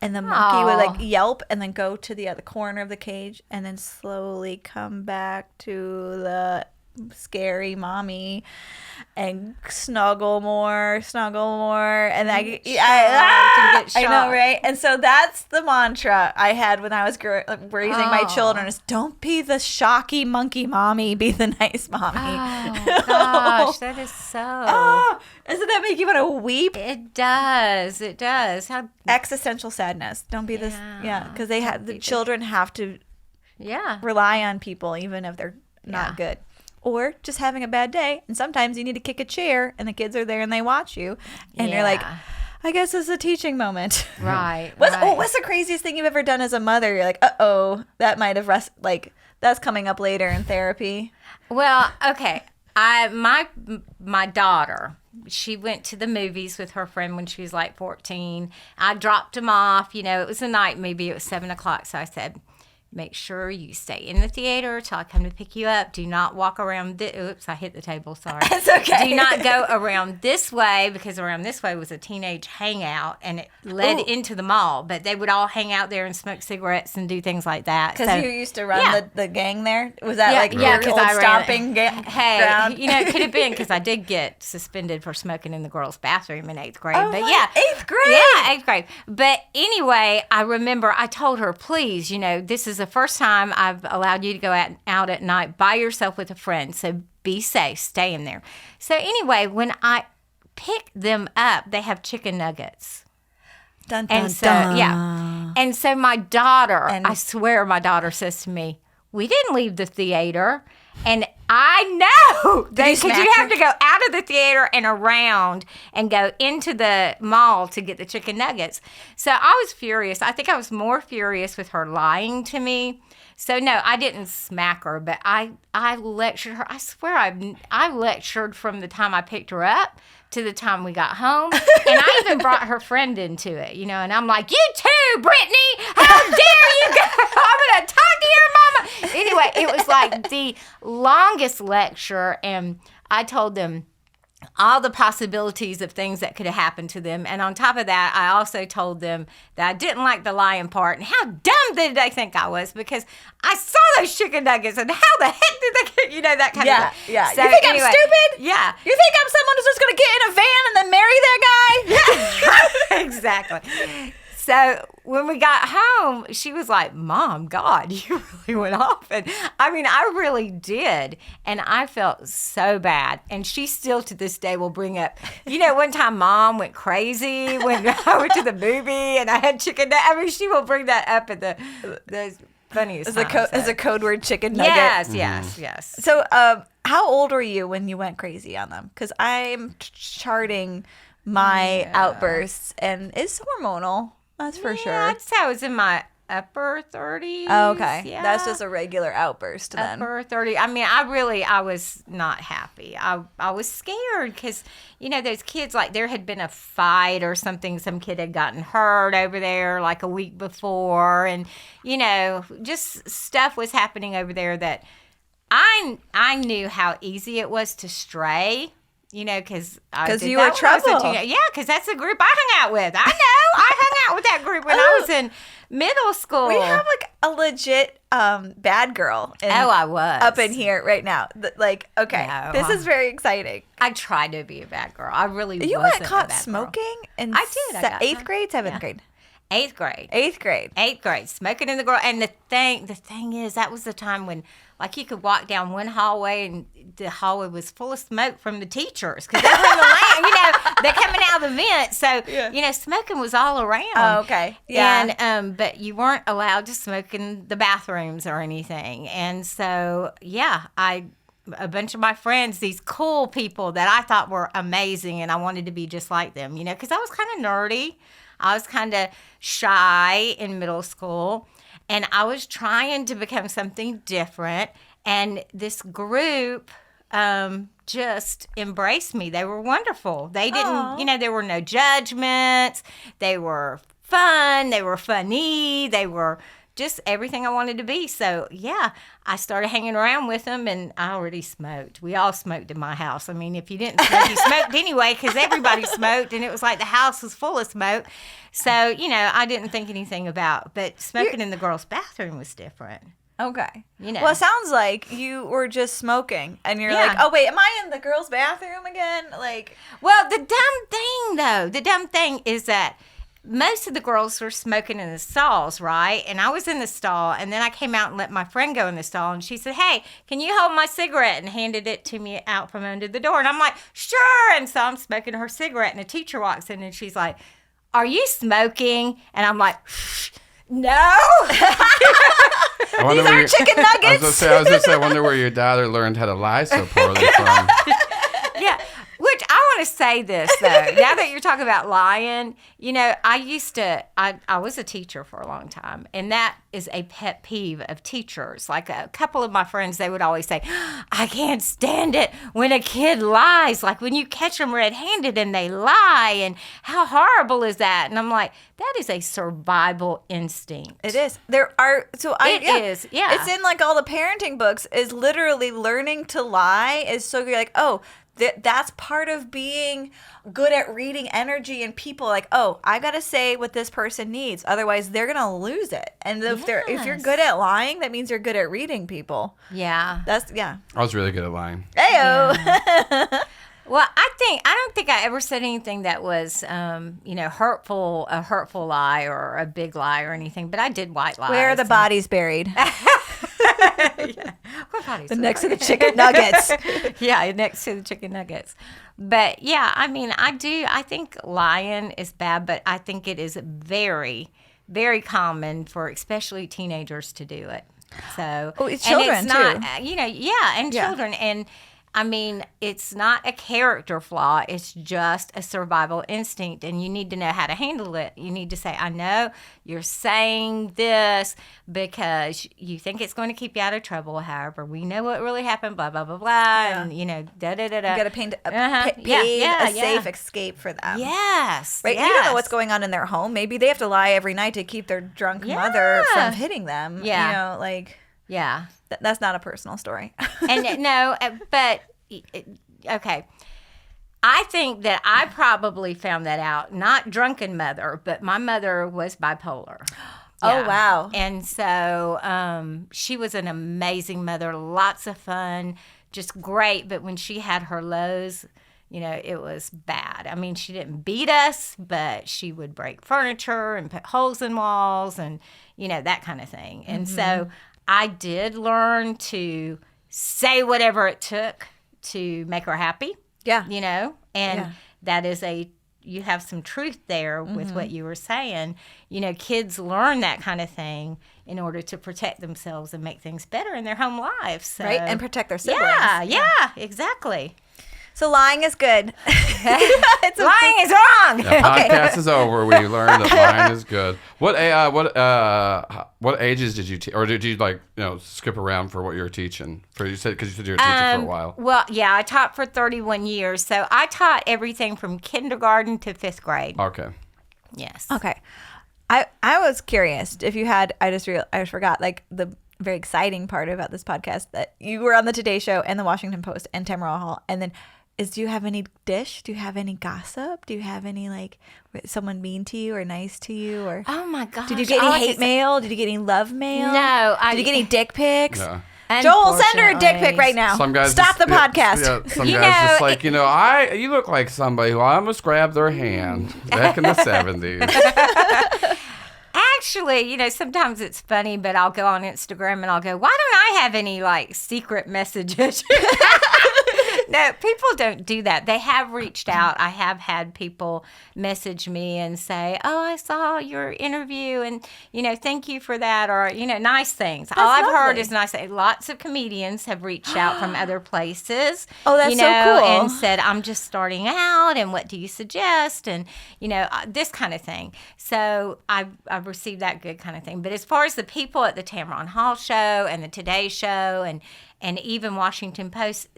And the monkey would yelp and then go to the other corner of the cage and then slowly come back to the scary mommy and snuggle more, and I know, right? And so that's the mantra I had when I was raising my children: is don't be the shocky monkey mommy, be the nice mommy.
Oh gosh, that is so.
Doesn't that make you want to weep?
It does. How
existential sadness. Don't be this, because the children have to
rely
rely on people even if they're not good. Or just having a bad day, and sometimes you need to kick a chair, and the kids are there and they watch you, and you're like, I guess it's a teaching moment.
Right.
What's the craziest thing you've ever done as a mother? You're like, that might have that's coming up later in therapy.
Well, okay. My daughter, she went to the movies with her friend when she was like 14. I dropped them off. It was a night movie. It was 7:00. So I said, make sure you stay in the theater till I come to pick you up. Do not walk around. Oops, I hit the table. Sorry.
It's okay.
Do not go around this way, because around this way was a teenage hangout, and it led into the mall. But they would all hang out there and smoke cigarettes and do things like that.
Because you used to run the gang there? Was that
because
old stomping ground?
It could have been, because I did get suspended for smoking in the girls' bathroom in 8th grade.
Oh,
but
8th grade?
Yeah, 8th grade. But anyway, I remember I told her, please, this is the first time I've allowed you to go out at night by yourself with a friend. So be safe. Stay in there. So anyway, when I pick them up, they have chicken nuggets.
Dun, dun,
And so,
dun.
And so my daughter, I swear my daughter says to me, we didn't leave the theater. And I know because you have to go out of the theater and around and go into the mall to get the chicken nuggets. So I was furious. I think I was more furious with her lying to me. So no, I didn't smack her, but I lectured her. I swear I lectured from the time I picked her up to the time we got home. And I even brought her friend into it, and I'm like, you too, Brittany, how dare you go? I'm going to talk to your mama. Anyway, it was like the longest lecture, and I told them all the possibilities of things that could have happened to them. And on top of that, I also told them that I didn't like the lying part, and how dumb did they think I was, because I saw those chicken nuggets, and how the heck did they get, that kind of thing.
Yeah,
So
you think I'm stupid?
Yeah.
You think I'm someone who's just going to get in a van and then marry that guy?
Exactly. So when we got home, she was like, Mom, God, you really went off. And I mean, I really did. And I felt so bad. And she still to this day will bring up, one time Mom went crazy when I went to the movie and I had chicken. I mean, she will bring that up at the funniest times.
As a code word, chicken nugget.
Yes.
So how old were you when you went crazy on them? Because I'm charting my outbursts, and it's hormonal. That's for sure.
I'd say I was in my upper 30s.
Oh, okay.
Yeah.
That's just a regular outburst then.
Upper 30. I mean, I was not happy. I was scared because, those kids, like there had been a fight or something. Some kid had gotten hurt over there like a week before. And, just stuff was happening over there that I knew how easy it was to stray. Because
you were trouble.
Yeah, because that's the group I hung out with. I know. I hung out with that group when I was in middle school.
We have like a legit bad girl.
I was.
Up in here right now. Okay,
No.
this is very exciting.
I tried to be a bad girl. I really wasn't.
You got
a
caught
bad
smoking in
I did. I got
8th
caught.
grade, 7th grade?
8th grade.
8th grade.
8th grade, smoking in the girl. And the thing is, that was the time when, like, you could walk down one hallway and the hallway was full of smoke from the teachers because they were in the land, they're coming out of the vent. So, smoking was all around.
Oh, okay. Yeah.
And but you weren't allowed to smoke in the bathrooms or anything. And so, a bunch of my friends, these cool people that I thought were amazing, and I wanted to be just like them, because I was kind of nerdy. I was kind of shy in middle school, and I was trying to become something different. And this group just embraced me. They were wonderful. They didn't, there were no judgments. They were fun. They were funny. They were just everything I wanted to be. So, I started hanging around with them, and I already smoked. We all smoked in my house. I mean, if you didn't smoke, you smoked anyway because everybody smoked, and it was like the house was full of smoke. So, I didn't think anything about, but smoking in the girls' bathroom was different.
Okay. Well, it sounds like you were just smoking, and you're like, oh, wait, am I in the girls' bathroom again?
Well, the dumb thing is that most of the girls were smoking in the stalls, right? And I was in the stall, and then I came out and let my friend go in the stall, and she said, hey, can you hold my cigarette? And handed it to me out from under the door. And I'm like, sure. And so I'm smoking her cigarette, and the teacher walks in, and she's like, are you smoking? And I'm like, shh.
No. These aren't chicken nuggets.
I was gonna say, I wonder where your daughter learned how to lie so poorly from.
Yeah. Which I want to say this, though. Now that you're talking about lying, I was a teacher for a long time, and that is a pet peeve of teachers. Like a couple of my friends, they would always say, I can't stand it when a kid lies. Like when you catch them red-handed and they lie, and how horrible is that? And I'm like, that is a survival instinct.
It is. It
is, yeah.
It's in like all the parenting books, is literally learning to lie is so you're like, oh, that's part of being good at reading energy and people. Like, oh, I gotta say what this person needs, otherwise they're gonna lose it. And if you're good at lying, that means you're good at reading people.
Yeah,
I was really good at lying.
Heyo.
Yeah. Well, I don't think I ever said anything that was, hurtful, a hurtful lie or a big lie or anything. But I did white lies.
Where are the bodies buried?
Yeah. What bodies?
Next to the chicken nuggets.
Yeah, next to the chicken nuggets. But yeah, I mean, I think lying is bad, but I think it is very, very common for especially teenagers to do it. So,
it's children
and it's not,
too.
Children. And I mean, it's not a character flaw. It's just a survival instinct, and you need to know how to handle it. You need to say, I know you're saying this because you think it's going to keep you out of trouble. However, we know what really happened, blah, blah, blah, blah, and, da-da-da-da.
You got to paint a safe escape for them.
Yes.
Right?
Yes.
You don't know what's going on in their home. Maybe they have to lie every night to keep their drunk mother from hitting them.
Yeah.
Yeah. That's not a personal story.
And no, but okay. I think that I probably found that out, not drunken mother, but my mother was bipolar.
Oh, wow.
And so she was an amazing mother, lots of fun, just great. But when she had her lows, it was bad. I mean, she didn't beat us, but she would break furniture and put holes in walls and, that kind of thing. And so I did learn to say whatever it took to make her happy.
Yeah.
And that is you have some truth there with what you were saying. Kids learn that kind of thing in order to protect themselves and make things better in their home lives. So,
right? And protect their siblings.
Yeah, exactly.
So lying is good.
Lying is wrong.
The podcast is over. We learned that lying is good. What ages did you teach, or did you skip around for what you were teaching? Because you said you were a teacher for a while.
Well, yeah, I taught for 31 years, so I taught everything from kindergarten to 5th grade.
Okay.
Yes.
Okay. I was curious if you had. I just forgot the very exciting part about this podcast that you were on the Today Show and the Washington Post and Tamron Hall, and then. Do you have any dish? Do you have any gossip? Do you have any someone mean to you or nice to you? Or
oh my gosh!
Did you get any hate mail? Did you get any love mail?
No.
Did you get any dick pics?
No.
Joel, send her a dick pic right now.
Some guys
stop the podcast.
Some guys just you look like somebody who I almost grabbed their hand back in the 70s.
Actually, sometimes it's funny, but I'll go on Instagram and I'll go, why don't I have any secret messages? No, people don't do that. They have reached out. I have had people message me and say, oh, I saw your interview and, thank you for that, or, nice things. All I've heard is nice things. Lots of comedians have reached out from other places.
Oh, that's so cool.
And said, I'm just starting out and what do you suggest? And, this kind of thing. So I've received that good kind of thing. But as far as the people at the Tamron Hall show and the Today Show and even Washington Post,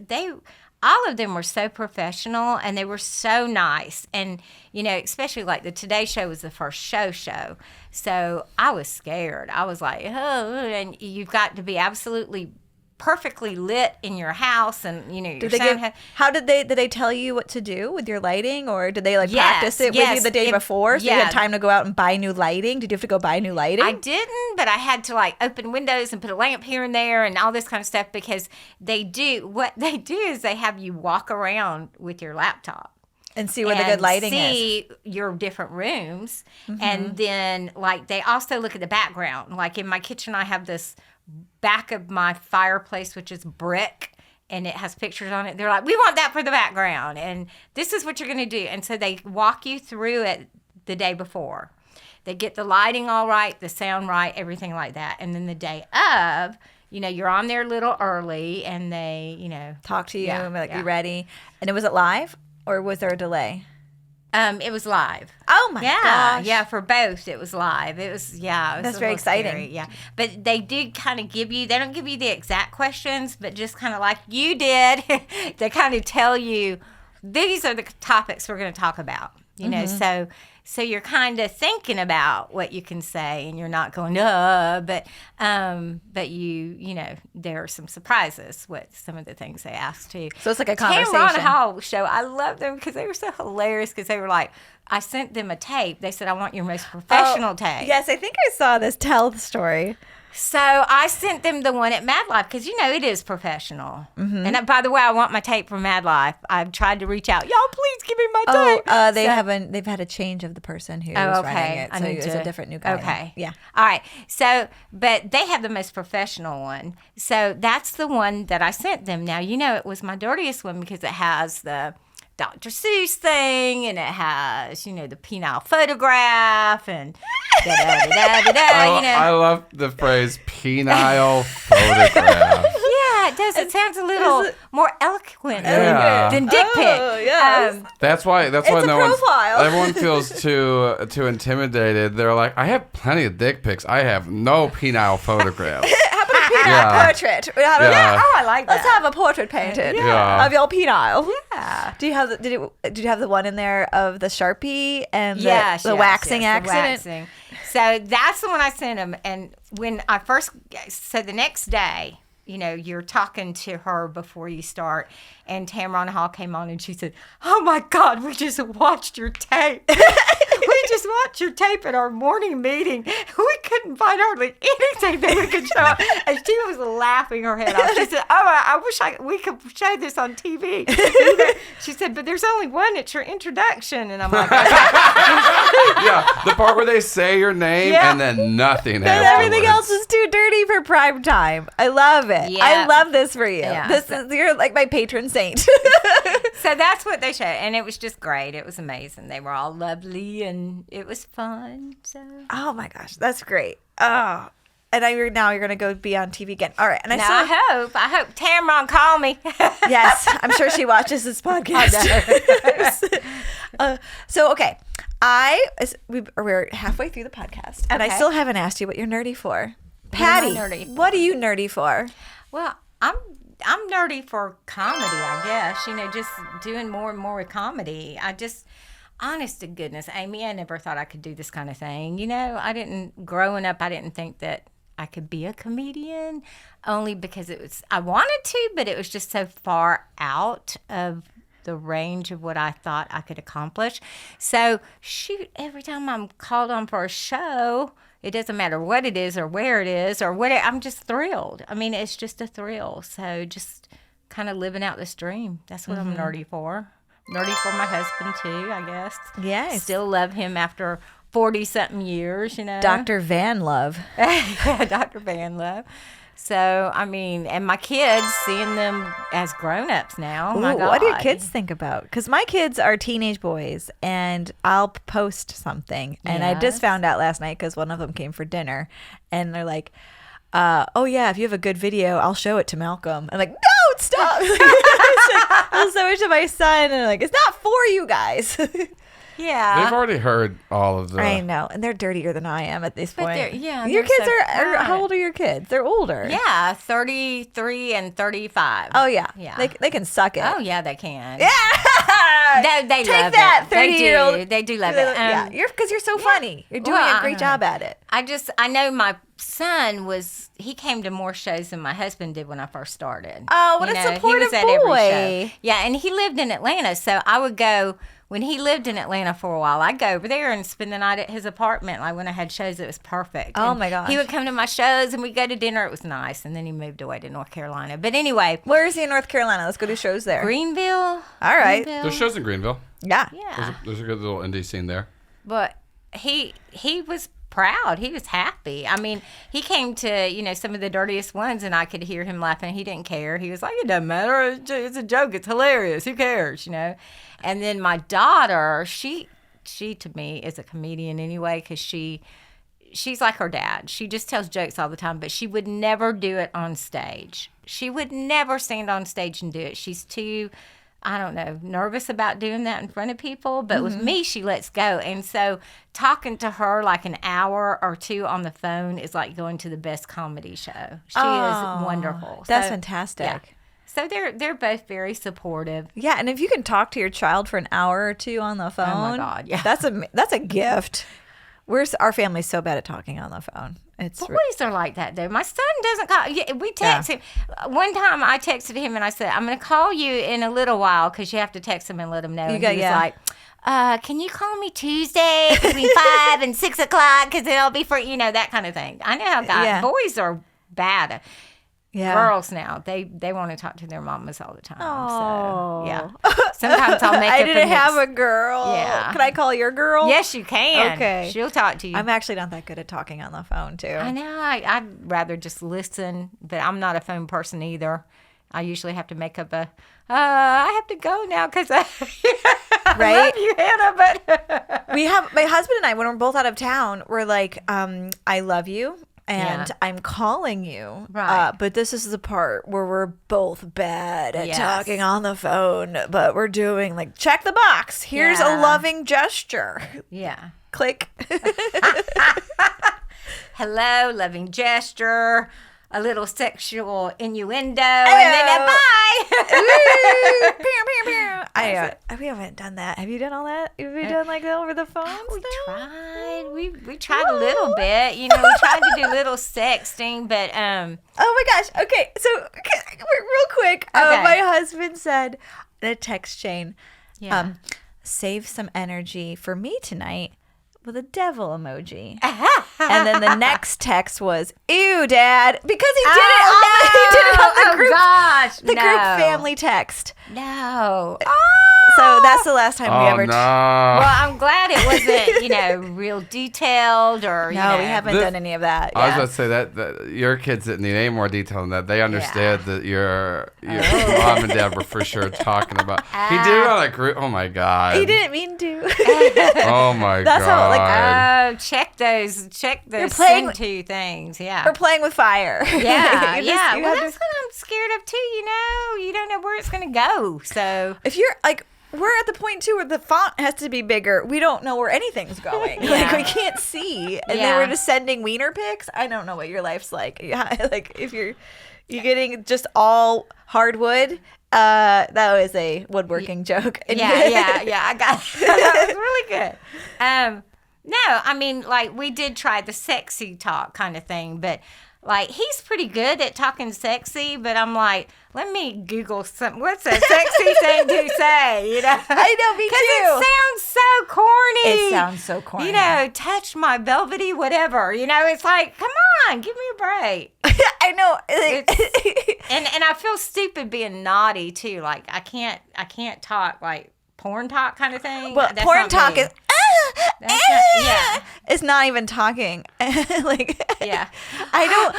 all of them were so professional and they were so nice. And, especially the Today Show was the first show. So I was scared. I was like, oh, and you've got to be absolutely perfectly lit in your house and
how did they tell you what to do with your lighting, or did they practice it with you the day before so you had time to go out and buy new lighting? Did you have to go buy new lighting?
I didn't, but I had to open windows and put a lamp here and there and all this kind of stuff, because what they do is they have you walk around with your laptop
and see where the good lighting
see your different rooms. And then they also look at the background. In my kitchen I have this back of my fireplace, which is brick, and it has pictures on it. They're like, we want that for the background, and this is what you're going to do. And so they walk you through it the day before. They get the lighting all right, the sound right, everything like that. And then the day of, you're on there a little early, and they,
Talk to you
Yeah,
and be like,
yeah.
you ready? And was it live or was there a delay?
It was live.
Oh my gosh.
Yeah, for both it was live. It was
That's
a
very
little
exciting.
scary, yeah. But they do kind of they don't give you the exact questions, but just kind of like you did, they kind of tell you these are the topics we're going to talk about. So you're kind of thinking about what you can say, and you're not going, but there are some surprises with some of the things they asked too.
So it's like a conversation.
Tamron Hall show, I love them because they were so hilarious, because they were like, I sent them a tape. They said, I want your most professional tape.
Yes, I think I saw this. Tell the story.
So I sent them the one at Mad Life, because it is professional. Mm-hmm. And by the way, I want my tape from Mad Life. I've tried to reach out. Y'all, please give me my tape.
They've had a change of the person who's
okay.
running it. So it's a different new guy.
Okay.
Yeah.
All right. So, but they have the most professional one. So that's the one that I sent them. Now, it was my dirtiest one, because it has the Dr. Seuss thing, and it has, the penile photograph, and
I love the phrase penile photograph.
Yeah, it does. It sounds a little more eloquent
Yeah.
than dick pic.
yes.
That's why
a
no everyone
profile.
feels too intimidated. They're like, I have plenty of dick pics. I have no penile photographs.
How about a penile
Yeah.
portrait?
Yeah.
Oh, I like that.
Let's have a portrait painted
Yeah.
of your penile.
Yeah.
Do you have did you have the one in there of the Sharpie and the waxing
the
accident?
waxing. So that's the one I sent him. And when I so the next day, you're talking to her before you start, and Tamron Hall came on, and she said, oh my God, we just watched your tape. We just watched your tape at our morning meeting. We couldn't find hardly anything that we could show. And she was laughing her head off. She said, I wish we could show this on TV. She said, but there's only one. It's your introduction. And I'm like, okay.
Yeah, the part where they say your name
Yeah.
and then nothing
And
happens.
everything else is too dirty for prime time. I love it.
Yeah.
I love this for you.
Yeah.
You're like my patron saint.
So that's what they showed. And it was just great. It was amazing. They were all lovely, and it was fun. So
Oh my gosh, that's great. Oh, and now you're gonna go be on TV again. All right, and
I hope Tamron call me.
yes, I'm sure she watches this podcast. So okay, we're halfway through the podcast, and I
Okay.
still haven't asked you what you're nerdy for. Patty,
nerdy for?
what are you nerdy for?
Well, I'm nerdy for comedy, I guess. Just doing more and more with comedy. Honest to goodness, Amy, I never thought I could do this kind of thing. Growing up, I didn't think that I could be a comedian, only because I wanted to, but it was just so far out of the range of what I thought I could accomplish. So, shoot, every time I'm called on for a show, it doesn't matter what it is or where it is or what I'm just thrilled. I mean, it's just a thrill. So, just kind of living out this dream. That's what I'm nerdy for. Nerdy for my husband, too, I guess.
Yes.
Still love him after 40-something years,
Dr. Van Love.
Yeah, Dr. Van Love. So, I mean, and my kids, seeing them as grown-ups now.
Ooh,
My God.
what do your kids think about? Because my kids are teenage boys, and I'll post something. And I just
Yes.
found out last night because one of them came for dinner, and they're like, oh yeah, if you have a good video, I'll show it to Malcolm. I'm like, no, stop. I'll show it to my son, and I'm like, it's not for you guys.
Yeah.
They've already heard all of the.
I know, and they're dirtier than I am at this
But
point.
they're
Your kids
so
are how
quiet.
old are your kids? They're older.
Yeah, 33 and 35.
Oh yeah.
Yeah.
They can suck it.
Oh, yeah, they can.
Yeah.
They
Take
love
that,
it. They
30-year-old.
do. They do love it.
Yeah, because you're so funny. You're doing
Well,
a great job at it.
I know my son he came to more shows than my husband did when I first started.
Oh, what a
He
supportive
was at every
boy.
show. Yeah, and he lived in Atlanta, so I would go. When he lived in Atlanta for a while, I'd go over there and spend the night at his apartment. Like when I had shows, it was perfect.
Oh,
And
my gosh.
He would come to my shows and we'd go to dinner. It was nice. And then he moved away to North Carolina. But anyway,
Where is he in North Carolina? Let's go do shows there.
Greenville.
All right.
Greenville.
There's shows in Greenville.
Yeah.
Yeah.
There's a good little indie scene there.
But he was proud. He was happy. I mean, he came to, some of the dirtiest ones and I could hear him laughing. He didn't care. He was like, it doesn't matter. It's a joke. It's hilarious. Who cares, And then my daughter, she she to me is a comedian anyway, because she's like her dad. She just tells jokes all the time, but she would never do it on stage. She would never stand on stage and do it. She's too, I don't know, nervous about doing that in front of people. But with me, she lets go. And so talking to her like an hour or two on the phone is like going to the best comedy show. She is wonderful.
That's fantastic.
Yeah. So they're both very supportive.
Yeah, and if you can talk to your child for an hour or two on the phone,
Oh my God, yeah.
that's a gift. Our family's so bad at talking on the phone.
Boys are like that though. My son doesn't call. Yeah, we text him. One time I texted him and I said, "I'm going to call you in a little while," because you have to text him and let him know. And he was like, "Can you call me Tuesday between 5 and 6 o'clock? Because it'll be for that kind of thing." I know how boys are bad.
Yeah.
Girls now, they want to talk to their mamas all the time.
Oh.
So, yeah. Sometimes I'll make
I didn't have a girl.
Yeah.
Can I call your girl?
Yes, you can.
Okay.
She'll talk to you.
I'm actually not that good at talking on the phone, too.
I know. I'd rather just listen, but I'm not a phone person either. I usually have to make up I have to go now because I
Right?
love you, Hannah, but
My husband and I, when we're both out of town, we're like, I love you. And I'm calling you.
Right.
But this is the part where we're both bad at talking on the phone. But we're doing like, check the box. Here's a loving gesture.
Yeah.
Click.
Hello, loving gesture, a little sexual innuendo, and then a bye.
We haven't done that. Have you done all that? Have you done like that over the phone?
We tried. We tried a little bit. We tried to do little sexting, but
Oh my gosh. Okay. So real quick,
Okay.
my husband said in a text chain,
Yeah.
save some energy for me tonight with a devil emoji. And then the next text was, ew, Dad, because he did it on the group.
Gosh,
The group family text.
No.
So that's the last time we ever.
no.
Well, I'm glad it wasn't, real detailed or.
No, we haven't done any of that.
I was
Yeah.
about to say that your kids didn't need any more detail than that. They understood that your mom and dad were for sure talking about. He did it on a group. Oh my God.
He didn't mean to.
Oh my
That's how,
God.
Oh, check those
playing
send to things. Yeah.
We're playing with fire.
Yeah,
You
yeah.
you
Well,
have
that's
to-
what I'm scared of too. You don't know where it's going to go. So
If you're like, we're at the point too where the font has to be bigger. We don't know where anything's going. Like
Yeah.
we can't see, and then
Yeah.
we're just sending wiener pics. I don't know what your life's like. Yeah, like if you're getting just all hardwood. That was a woodworking joke. And
yeah. I got that was really good. No, I mean, like we did try the sexy talk kind of thing, but like he's pretty good at talking sexy. But I'm like, let me Google some. What's a sexy thing to say?
I know, me too.
It sounds so corny.
It sounds so corny.
Touch my velvety whatever. It's like, come on, give me a break.
I know.
And I feel stupid being naughty too. Like I can't talk like porn talk kind of thing.
Well,
That's
porn
not
talk
me.
is.
Yeah.
It's not even talking. Like.
Yeah.
I don't.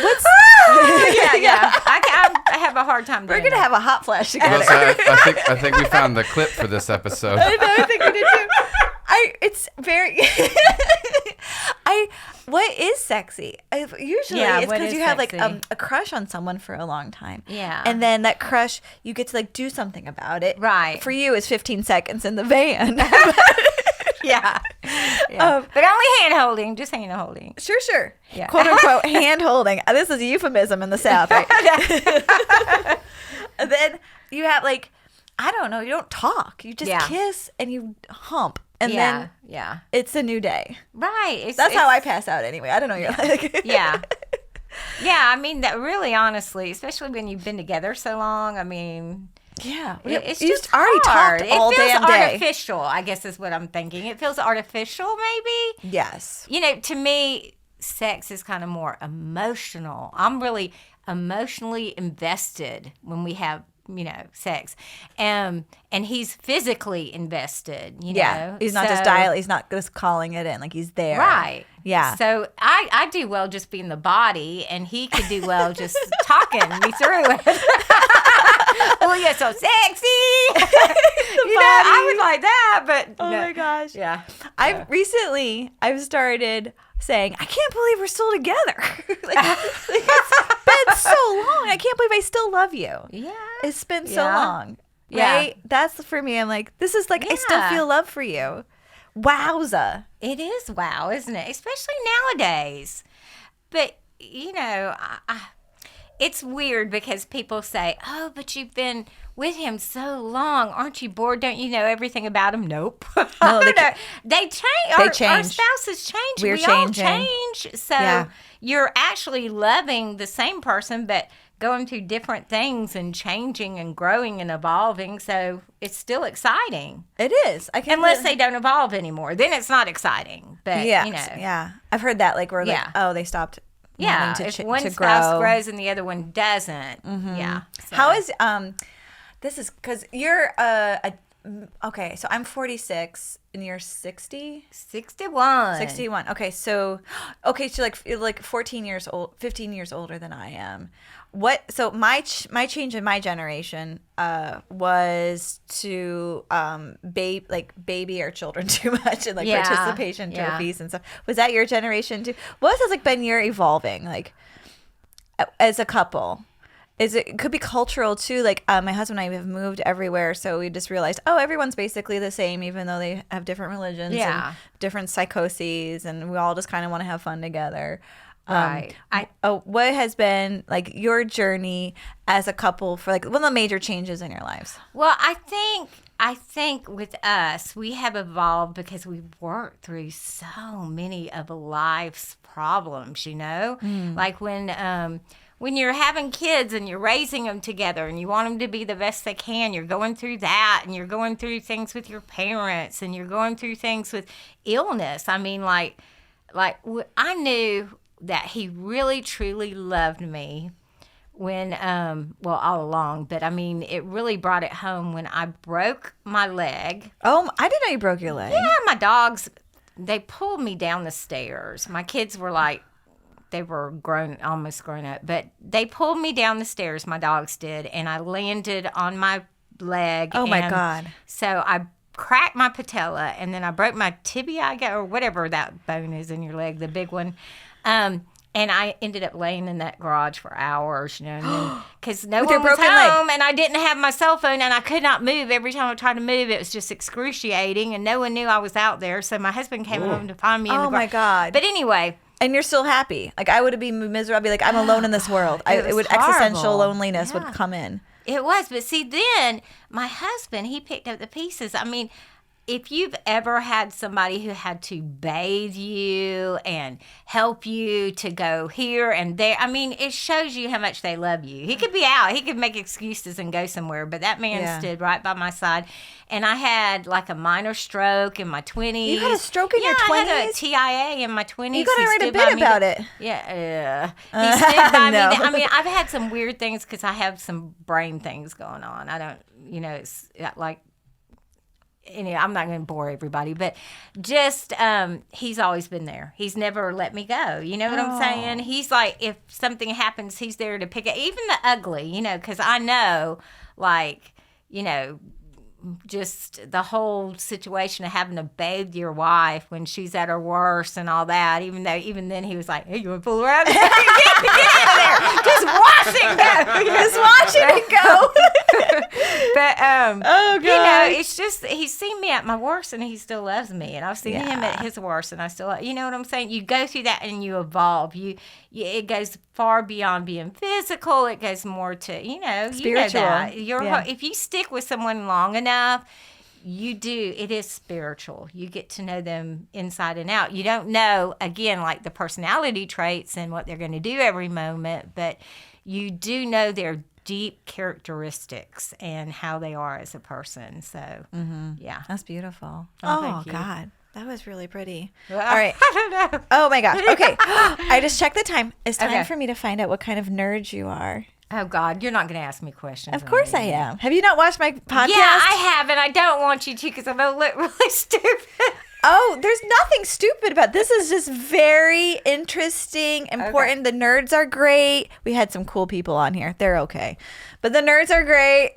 What's?
Yeah. I have a hard time doing
We're gonna have a hot flash together.
Well, so I think we found the clip for this episode.
I know. I think we did too. It's very. What is sexy? Usually, it's
what
because
is
you have like
sexy?
a crush on someone for a long time.
Yeah.
And then that crush, you get to like do something about it.
Right.
For you, it's 15 seconds in the van.
Yeah. But only hand holding, just hand holding.
Sure.
Yeah.
Quote unquote hand holding. This is a euphemism in the South, right? And then you have like, I don't know, you don't talk. You just kiss and you hump. And then it's a new day.
Right.
That's how I pass out anyway. I don't know. You're like.
Yeah. Yeah, I mean, that really honestly, especially when you've been together so long, I mean.
Yeah.
It's
you
just
already
hard.
talked all
it feels
damn day.
artificial, I guess is what I'm thinking. It feels artificial, maybe.
Yes.
To me, sex is kind of more emotional. I'm really emotionally invested when we have, sex. And he's physically invested, know.
He's not just dialing. He's not just calling it in. Like he's there.
Right.
Yeah.
So I do well just being the body, and he could do well just talking me through it. Oh, you're so sexy. I would like that, but
Oh my gosh.
yeah.
I've started saying, I can't believe we're still together. It's been so long. I can't believe I still love you.
Yeah.
It's been so
Yeah.
long.
Yeah.
Right? That's for me. I'm like, this is like, I still
Yeah.
feel love for you. Wowza.
It is wow, isn't it? Especially nowadays. But, it's weird because people say, oh, but you've been with him so long. Aren't you bored? Don't you know everything about him? Nope.
No,
they change.
They
Our
change.
spouses change.
We're
We all
changing.
change. So
Yeah.
you're actually loving the same person, but going through different things and changing and growing and evolving. So it's still exciting.
It is. I can
Unless they don't evolve anymore. Then it's not exciting. But,
Yeah.
you know.
Yeah. I've heard that. Like, where, like,
Yeah.
oh, they stopped
Yeah,
wanting
if
to,
one
to
spouse
grow.
grows and the other one doesn't, yeah. So.
How is this is because you're okay, so I'm 46 and you're 60?
61.
61. Okay, so you're like 14 years old, 15 years older than I am. So my change in my generation was to baby our children too much and like
Yeah,
participation
yeah.
trophies and stuff. Was that your generation too? What has like been your evolving like as a couple? It could be cultural too. Like my husband and I have moved everywhere, so we just realized, oh, everyone's basically the same, even though they have different religions
Yeah.
and different psychoses, and we all just kind of want to have fun together.
Right.
What has been like your journey as a couple for like one of the major changes in your lives?
Well, I think with us, we have evolved because we've worked through so many of life's problems, Like when you're having kids and you're raising them together and you want them to be the best they can, you're going through that, and you're going through things with your parents, and you're going through things with illness. I mean, like I knew that he really truly loved me when all along, but I mean it really brought it home when I broke my leg.
Oh, I didn't know you broke your leg.
Yeah, my dogs, they pulled me down the stairs. My kids were like, they were almost grown up, but they pulled me down the stairs, my dogs did, and I landed on my leg.
Oh my
and
God.
So I cracked my patella, and then I broke my tibia, or whatever that bone is in your leg, the big one. And I ended up laying in that garage for hours, because no
With your
one was
broken leg.
home, and I didn't have my cell phone, and I could not move. Every time I tried to move, it was just excruciating, and no one knew I was out there. So my husband came home to find me in the
Oh my
garage.
God.
But anyway.
And you're still happy. Like I would be miserable. I'd be like, I'm alone in this world.
It was
existential
horrible.
loneliness would
Yeah.
come in.
It was, but see, then my husband, he picked up the pieces. I mean, if you've ever had somebody who had to bathe you and help you to go here and there, I mean, it shows you how much they love you. He could be out, he could make excuses and go somewhere, but that man
Yeah.
stood right by my side. And I had like a minor stroke in my 20s.
You had a stroke in your
Yeah, I had a
20s?
TIA in my 20s.
You got to
He
write a
stood
bit
by me
about it.
Yeah, he stood by
No.
me. I mean, I've had some weird things because I have some brain things going on. I don't, it's like, anyway, I'm not going to bore everybody, but just he's always been there. He's never let me go. You know what I'm saying? He's like, if something happens, he's there to pick it. Even the ugly, because I know, like, just the whole situation of having to bathe your wife when she's at her worst and all that. Even then he was like, hey, you want to fool around? Get out of there. Just wash it and go.
Just watch it and go.
But
Oh, God.
it's just he's seen me at my worst and he still loves me, and I've seen him at his worst and I still, you know what I'm saying? You go through that and you evolve. It goes far beyond being physical. It goes more to
Spiritual.
If you stick with someone long enough, it is spiritual. You get to know them inside and out. You don't know, again, like the personality traits and what they're going to do every moment, but you do know their deep characteristics and how they are as a person. So, yeah.
That's beautiful.
Oh,
Oh,
thank you.
God. That was really pretty.
Well,
All right.
I don't know.
Oh, my gosh. Okay. I just checked the time. It's time
Okay.
for me to find out what kind of nerd you are.
Oh, God, you're not going to ask me questions.
Of course I am. Have you not watched my podcast?
Yeah, I have, and I don't want you to because I'm going to look really stupid.
Oh, there's nothing stupid about this. Is just very interesting, important. The nerds are great. We had some cool people on here. They're okay, but the nerds are great.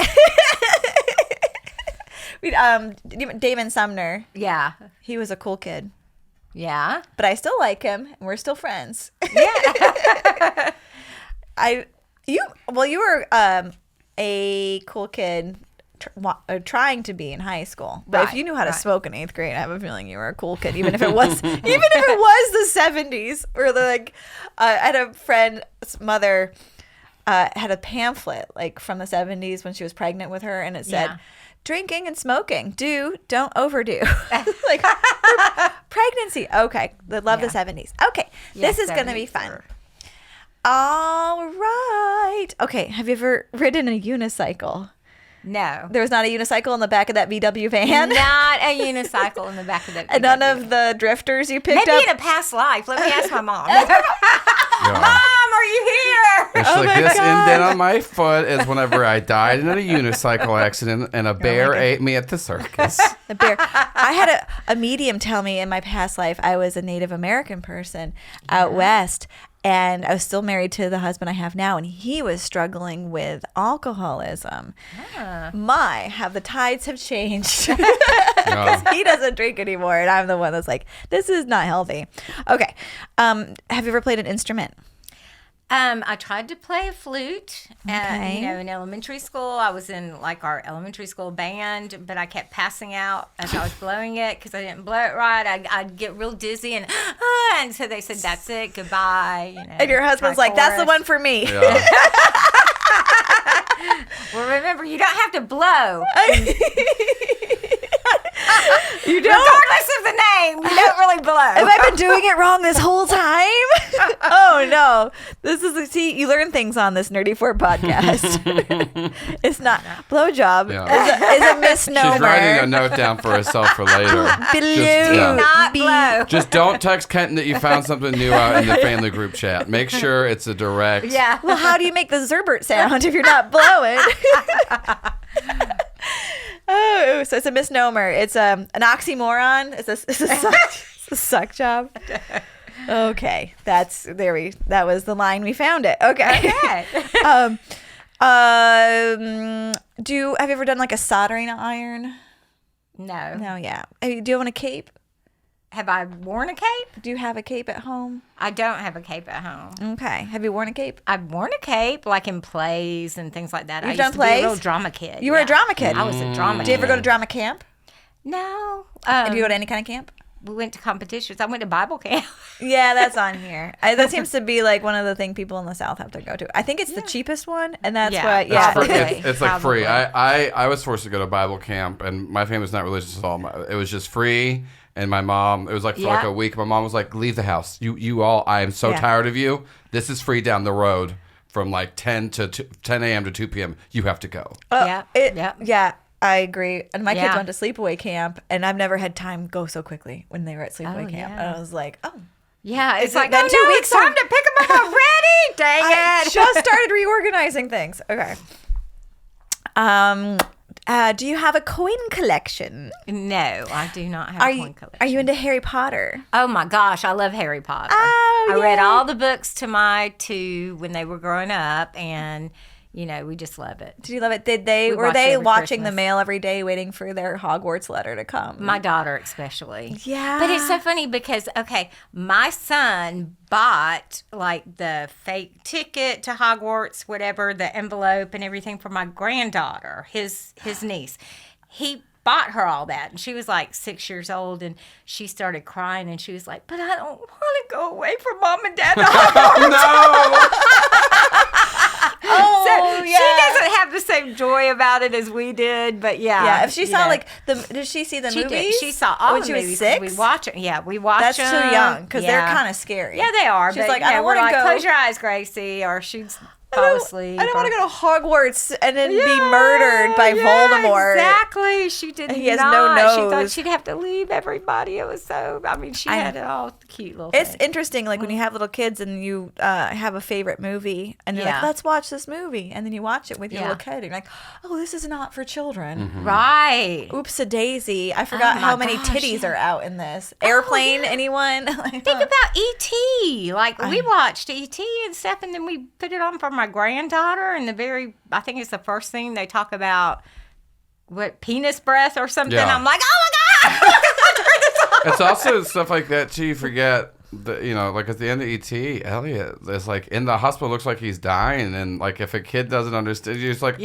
Damon Sumner.
Yeah.
He was a cool kid.
Yeah.
But I still like him, and we're still friends.
Yeah.
You were a cool kid trying to be in high school. But if you knew how to smoke in 8th grade, I have a feeling you were a cool kid, even if it was the 70s. Or I had a friend's mother had a pamphlet like from the 70s when she was pregnant with her, and it said, drinking and smoking, don't overdo. Like pregnancy. Okay. Love the 70s. Okay. This is going to be fun. All right. Okay. Have you ever ridden a unicycle?
No.
There was not a unicycle in the back of that VW van?
Not a unicycle in the back of that VW.
And none of the drifters you picked up?
Maybe in a past life. Let me ask my mom. Mom, are you here?
And she's like, this indent on my foot is whenever I died in a unicycle accident and a bear ate me at the circus.
The bear. I had a medium tell me in my past life I was a Native American person out west. And I was still married to the husband I have now, and he was struggling with alcoholism. Have the tides have changed. Because he doesn't drink anymore, and I'm the one that's like, this is not healthy. Okay. Have you ever played an instrument?
I tried to play a flute.
Okay.
In elementary school, I was in like our elementary school band, but I kept passing out as I was blowing it because I didn't blow it right. I'd get real dizzy and so they said, "That's it, goodbye."
And your husband's like, "That's the one for me."
Yeah.
Well, remember, you don't have to blow.
You don't?
Regardless of the name, you don't really blow.
Have I been doing it wrong this whole time? Oh, no. You learn things on this Nerdy 4 podcast. It's not. Blowjob is a misnomer.
She's writing a note down for herself for later.
Not blow.
Just don't text Kenton that you found something new out in the family group chat. Make sure it's a direct.
Yeah.
Well, how do you make the Zerbert sound if you're not blowing? Oh, so it's a misnomer. It's an oxymoron. It's a suck job. Okay, that was the line we found it. Okay. Have you ever done like a soldering iron?
No.
No, yeah. Do you own a cape?
Have I worn a cape?
Do you have a cape at home?
I don't have a cape at home.
Okay. Have you worn a cape?
I've worn a cape, like in plays and things like that.
You've
I
done
used to
plays?
be a real drama kid.
You were a drama kid?
I was a drama kid.
Did you ever go to drama camp?
No.
Did you go to any kind of camp?
We went to competitions. I went to Bible camp.
Yeah, that's on here. That seems to be like one of the things people in the South have to go to. I think it's the cheapest one, and that's what. Yeah,
it's like free. I was forced to go to Bible camp, and my family's not religious at all. It was just free, and my mom. It was like for like a week. My mom was like, "Leave the house. You all. I am so tired of you. This is free down the road from like 10 a.m. to 2 p.m. You have to go."
Yeah. I agree. And my kids went to sleepaway camp, and I've never had time go so quickly when they were at sleepaway camp. And I was like, oh.
Yeah, it's like,
then 2 weeks
time to pick them up already. Dang
I
it.
just started reorganizing things. Okay. Do you have a coin collection?
No, I do not have a coin collection.
Are you into Harry Potter?
Oh my gosh, I love Harry Potter.
Oh,
I read all the books to my two when they were growing up, and we just love it.
Did you love it? Were they watching the mail every day, waiting for their Hogwarts letter to come?
My daughter especially.
Yeah.
But it's so funny because, my son bought like the fake ticket to Hogwarts, whatever, the envelope and everything for my granddaughter, his niece. He bought her all that, and she was like 6 years old, and she started crying, and she was like, "But I don't want to go away from mom and dad to Hogwarts."
Oh,
She doesn't have the same joy about it as we did, but
yeah. If she saw did she see the movies?
Did. She saw all
when
the
she
movies.
was 6.
We watch it. Yeah, we watch
That's
them.
too young because they're kind of scary.
Yeah, they are.
She's
but,
like, I don't
we're
want to
like,
go.
close your eyes, Gracie, or she's. fall asleep.
I don't want to go to Hogwarts and then be murdered by Voldemort.
Exactly. She did
He has
not.
no nose.
She thought she'd have to leave everybody. It was so. I mean, she had it all cute little.
It's
thing.
interesting, like when you have little kids and you have a favorite movie, and you're like, "Let's watch this movie," and then you watch it with your little kid, and you're like, "Oh, this is not for children."
Right.
Oops a daisy! I forgot how many titties are out in this airplane. Anyone?
Think about E.T. Like we watched E.T. and stuff, and then we put it on for my granddaughter. And I think it's the first thing they talk about, what, penis breath or something.
Yeah.
I'm like, oh my god!
It's also stuff like that too. You forget that, like at the end of E.T., Elliot is like in the hospital, looks like he's dying, and like if a kid doesn't understand, you're just like,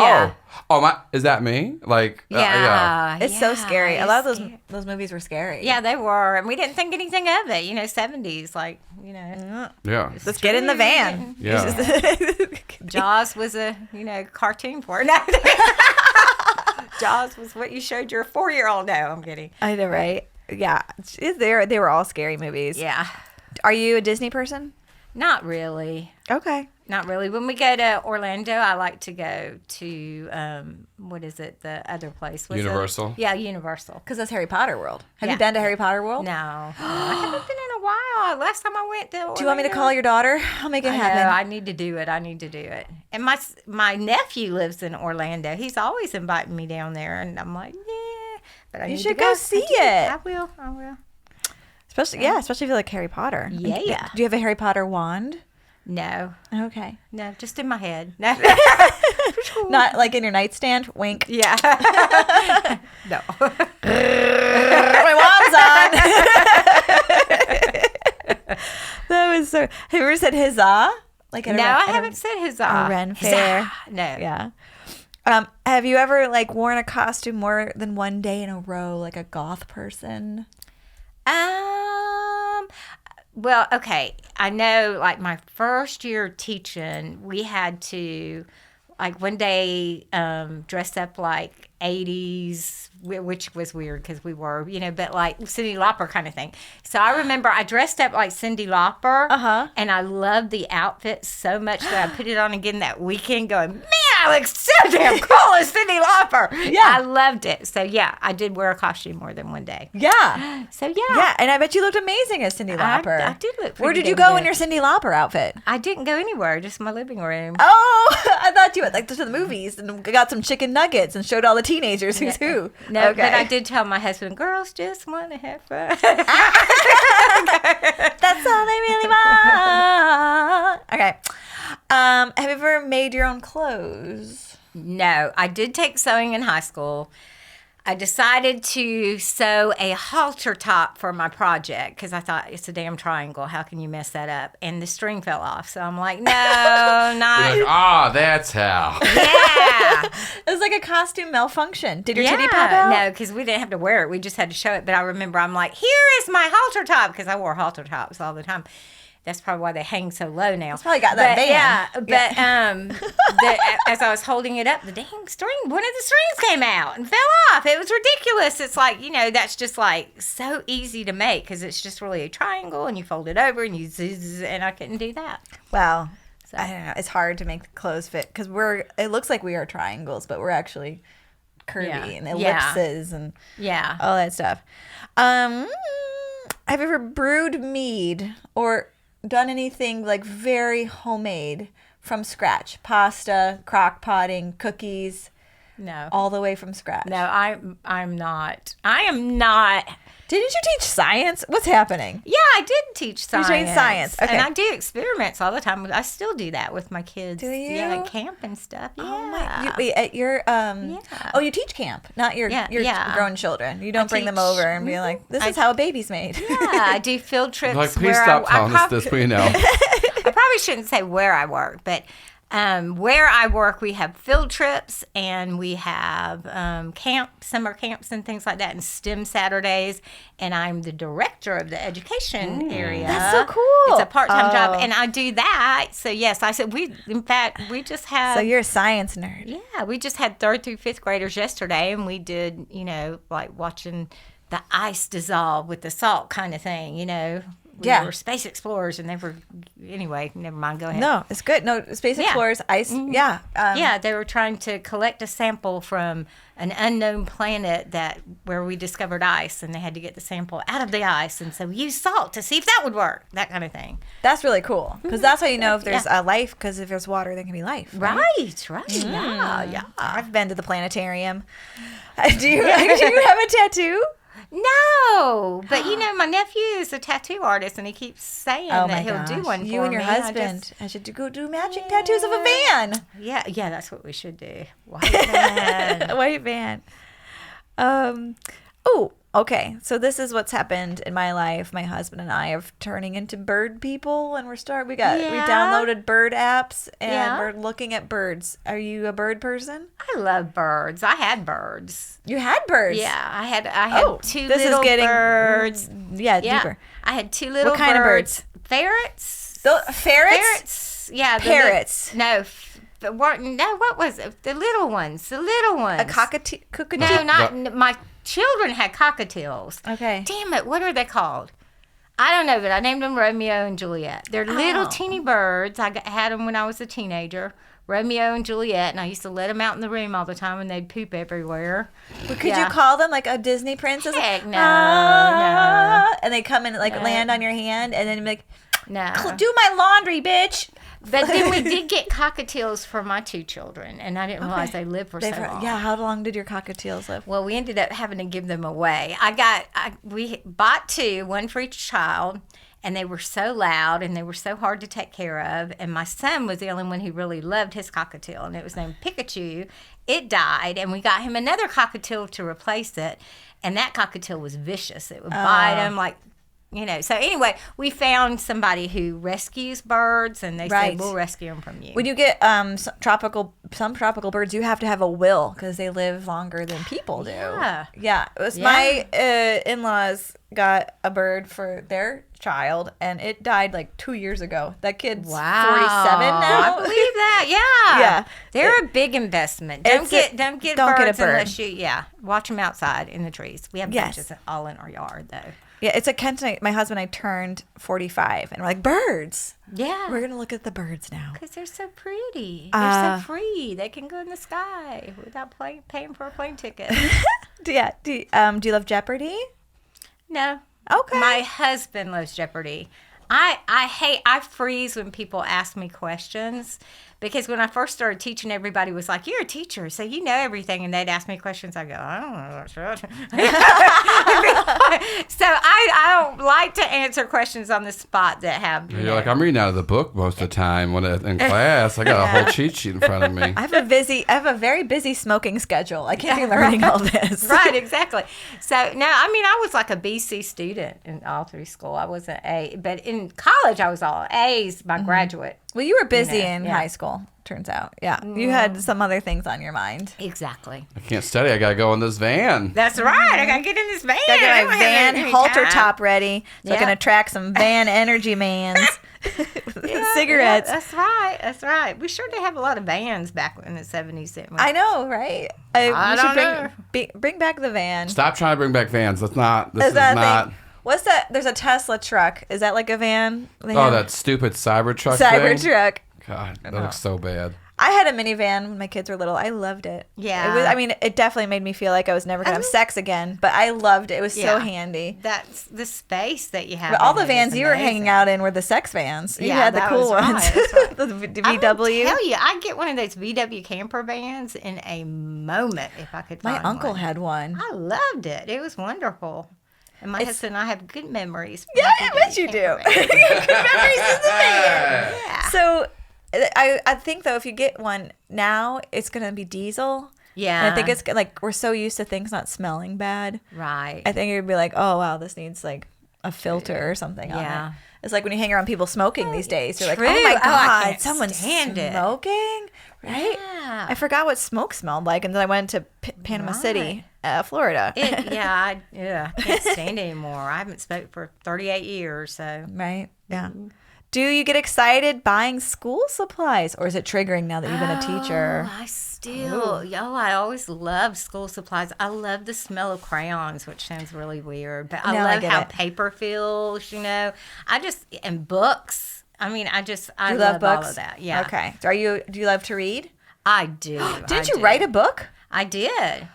is that me? Like,
it's so scary. A lot of those movies were scary.
Yeah, they were, and we didn't think anything of it. 70s, like
yeah.
Let's get in the van.
Yeah.
Jaws was a cartoon for it. No. Jaws was what you showed your 4-year-old. No, I'm kidding.
I know, right? Yeah, they were all scary movies.
Yeah.
Are you a Disney person?
Not really.
Okay.
Not really. When we go to Orlando, I like to go to, what is it, the other place?
Universal?
Yeah, Universal.
Because that's Harry Potter World. Have you been to Harry Potter World?
No. I haven't been in a while. Last time I went to Orlando.
Do you want me to call your daughter? I'll make it happen.
I need to do it. And my nephew lives in Orlando. He's always inviting me down there, and I'm like, yeah. But
you should go see it.
I will.
Especially if you like Harry Potter.
Yeah.
Do you have a Harry Potter wand?
No.
Okay.
No, just in my head. No.
Not like in your nightstand? Wink.
Yeah. No.
My wand's on. That was so. Have you ever said huzzah? Like
I haven't said huzzah.
A Ren Fair.
No.
Yeah. Have you ever worn a costume more than one day in a row, like a goth person?
Well, okay. I know, like, my first year teaching, we had to, like, one day dress up like 80s, which was weird because we were, but like Cyndi Lauper kind of thing. So I remember I dressed up like Cyndi Lauper, and I loved the outfit so much that I put it on again that weekend going, man, I look so damn cool as Cyndi Lauper. Yeah. I loved it. So, yeah, I did wear a costume more than one day.
Yeah.
So, yeah.
Yeah, and I bet you looked amazing as Cyndi Lauper.
I did look pretty
Where did you go in your Cyndi Lauper outfit?
I didn't go anywhere, just my living room.
Oh, I thought you went to the movies and got some chicken nuggets and showed all the teenagers who's who.
No, okay. But I did tell my husband, girls just want to have fun.
That's all they really want. Okay. Have you ever made your own clothes?
No, I did take sewing in high school. I decided to sew a halter top for my project because I thought it's a damn triangle. How can you mess that up? And the string fell off. So I'm like, no, not.
You're like, that's how.
Yeah.
It was like a costume malfunction. Did your titty pop out?
No, because we didn't have to wear it. We just had to show it. But I remember I'm like, here is my halter top because I wore halter tops all the time. That's probably why they hang so low now.
It's probably got that band.
Yeah, but as I was holding it up, the dang string, one of the strings came out and fell off. It was ridiculous. It's like, that's just like so easy to make because it's just really a triangle and you fold it over and you zzz, and I couldn't do that.
Well, so. I don't know. It's hard to make the clothes fit because it looks like we are triangles, but we're actually curvy and ellipses and all that stuff. Have you ever brewed mead or done anything like very homemade from scratch? Pasta, crock potting, cookies?
No.
All the way from scratch?
No, I'm not. I am not.
Didn't you teach science? What's happening?
Yeah, I did teach science.
You teach science. Okay.
And I do experiments all the time. I still do that with my kids.
Do you?
Yeah, like camp and stuff. Yeah.
Oh my! At your Oh, you teach camp, not your grown children. You don't bring them over and be like, "This is how a baby's made."
Yeah, I do field trips.
Like, please stop telling us this. We know.
I probably shouldn't say where I work, but where I work, we have field trips and we have summer camps and things like that, and STEM Saturdays. And I'm the director of the education area.
That's so cool.
It's a part-time job, and I do that. So yes, I said we just had.
So you're a science nerd.
Yeah, we just had 3rd through 5th graders yesterday, and we did like watching the ice dissolve with the salt kind of thing. We
Yeah.
were space explorers, and they were, anyway, never mind, go ahead.
No, it's good. No, Space Explorers, ice. Yeah.
Yeah, they were trying to collect a sample from an unknown planet where we discovered ice, and they had to get the sample out of the ice, and so we used salt to see if that would work, that kind of thing.
That's really cool because that's how you know if there's life, because if there's water, there can be life.
Right. Yeah.
I've been to the planetarium. Do you have a tattoo?
No, but my nephew is a tattoo artist, and he keeps saying that he'll do one for me.
You and your husband. I should go do matching tattoos of a van.
Yeah, that's what we should do. White van.
A white van. Okay. So this is what's happened in my life. My husband and I are turning into bird people, and we downloaded bird apps, and we're looking at birds. Are you a bird person?
I love birds. I had birds.
You had birds?
Yeah, I had two
this
little
is getting,
birds.
Deeper.
I had two little
What kind of birds?
Ferrets.
Ferrets?
Ferrets. Yeah.
Parrots.
What was it? The little ones.
A cockatoo?
No, not my children had cockatiels.
Okay.
Damn it! What are they called? I don't know, but I named them Romeo and Juliet. They're little teeny birds. I had them when I was a teenager. Romeo and Juliet, and I used to let them out in the room all the time, and they'd poop everywhere.
But could you call them like a Disney princess?
Heck no,
no. And they come and land on your hand, and then be like,
no.
Do my laundry, bitch.
But then we did get cockatiels for my two children, and I didn't realize they lived for so long.
Yeah, how long did your cockatiels live?
Well, we ended up having to give them away. We bought two, one for each child, and they were so loud and they were so hard to take care of. And my son was the only one who really loved his cockatiel, and it was named Pikachu. It died, and we got him another cockatiel to replace it, and that cockatiel was vicious. It would bite him So anyway, we found somebody who rescues birds, and they said, we'll rescue them from you.
When you get some tropical birds, you have to have a will because they live longer than people do. Yeah. It was my in-laws got a bird for their child, and it died like 2 years ago. That kid's 47 now.
I believe that. Yeah. They're a big investment. Don't get birds unless you watch them outside in the trees. We have bunches all in our yard though.
Yeah, it's a Kent. My husband and I turned 45, and we're like, birds.
Yeah.
We're going to look at the birds now.
Because they're so pretty. They're so free. They can go in the sky without paying for a plane ticket.
Do you love Jeopardy?
No.
Okay.
My husband loves Jeopardy. I freeze when people ask me questions, because when I first started teaching, everybody was like, you're a teacher, so you know everything. And they'd ask me questions. I go, I don't know. So I don't like to answer questions on the spot that have.
You're like, I'm reading out of the book most of the time when in class. I got a whole cheat sheet in front of me.
I have a very busy smoking schedule. I can't be learning all this.
Right, exactly. So, no, I was like a BC student in all through school. I wasn't A, but in college I was all A's by graduate.
Well, you were busy in high school, turns out. Yeah. You had some other things on your mind.
Exactly.
I can't study. I got to go in this van.
That's right. I got to get in this van.
Got to get my van halter top ready so I can attract some van energy mans with cigarettes.
Yeah, that's right. We sure did have a lot of vans back in the 70s, didn't we?
I know, right?
I don't know.
Bring back the van.
Stop trying to bring back vans. This is not.
What's that? There's a Tesla truck. Is that like a van?
That stupid Cybertruck
Cybertruck.
God, that looks so bad.
I had a minivan when my kids were little. I loved it.
Yeah.
It definitely made me feel like I was never going to have sex again, but I loved it. It was so handy.
That's the space that you have.
But all the vans you were hanging out in were the sex vans. You had the cool ones. Right. The VW.
I tell you, I'd get one of those VW camper vans in a moment if I could find one.
My uncle had one.
I loved it. It was wonderful. And my husband and I have good memories.
Yeah, I bet you do. You have good memories in the van. Yeah. So I think, though, if you get one now, it's going to be diesel.
Yeah.
And I think it's like we're so used to things not smelling bad.
Right.
I think it would be like, oh, wow, this needs like a filter or something on it. It's like when you hang around people smoking these days. You're like, oh, my God, someone's smoking? Right?
Yeah.
I forgot what smoke smelled like. And then I went to Panama City, Florida.
I can't stand it anymore. I haven't smoked for 38 years. So.
Right. Yeah. Do you get excited buying school supplies, or is it triggering now that you've been a teacher?
I always love school supplies. I love the smell of crayons, which sounds really weird, but I
No, I
love
get
how
it.
paper feels, and books. I
Do you
love
books?
all of that. Yeah.
Okay. So do you love to read?
I do.
Did you write a book?
I did.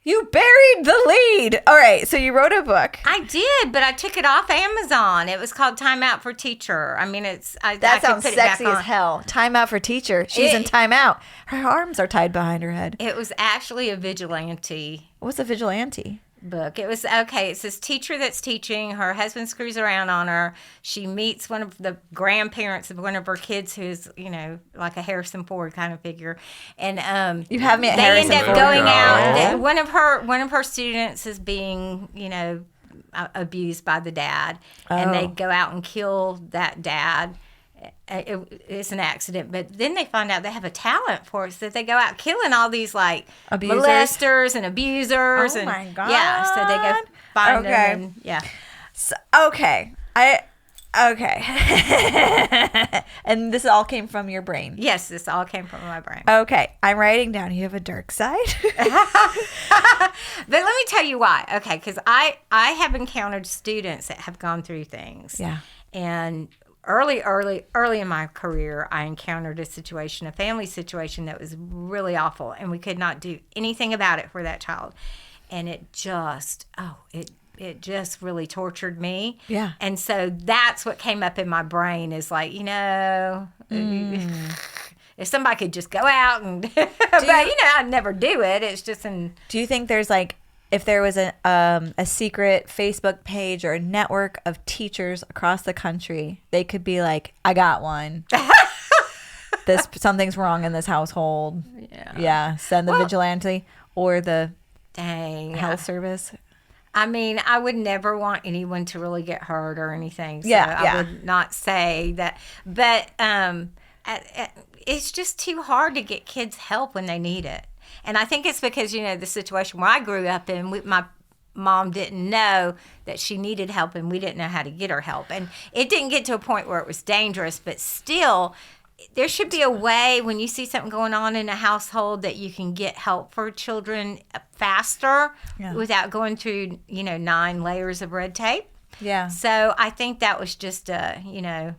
You buried the lead. All right. So you wrote a book.
I did, but I took it off Amazon. It was called Time Out for Teacher. I mean,
That
I
sounds
could put it back
sexy as
on.
hell. Time out for teacher. She's in time out. Her arms are tied behind her head.
It was actually a vigilante
What's a vigilante?
book. It was okay. It's this teacher that's teaching. Her husband screws around on her. She meets one of the grandparents of one of her kids, who's like a Harrison Ford kind of figure. And
You have me at
they
Harrison
end up
Ford.
going out.
Oh.
One of her students is being abused by the dad, and they go out and kill that dad. It's an accident, but then they find out they have a talent for it, so that they go out killing all these like
Abusers?
molesters and abusers.
Oh
and,
my God.
Yeah, so they go find
Okay.
them. And, yeah.
So, okay. And this all came from your brain.
Yes, this all came from my brain.
Okay. I'm writing down. You have a dark side.
But let me tell you why. Okay, because I have encountered students that have gone through things.
Yeah.
And early in my career, I encountered a family situation that was really awful, and we could not do anything about it for that child. And it just really tortured me.
Yeah.
And so that's what came up in my brain is like, if somebody could just go out and, but I'd never do it. It's just
Do you think there's like, if there was a secret Facebook page or a network of teachers across the country, they could be like, I got one. Something's wrong in this household. Yeah. Send the vigilante or the health service.
I mean, I would never want anyone to really get hurt or anything. So
Yeah,
I would not say that. But it's just too hard to get kids help when they need it. And I think it's because, the situation where I grew up in, my mom didn't know that she needed help, and we didn't know how to get her help. And it didn't get to a point where it was dangerous, but still, there should be a way when you see something going on in a household that you can get help for children faster without going through, 9 layers of red tape.
Yeah.
So I think that was just a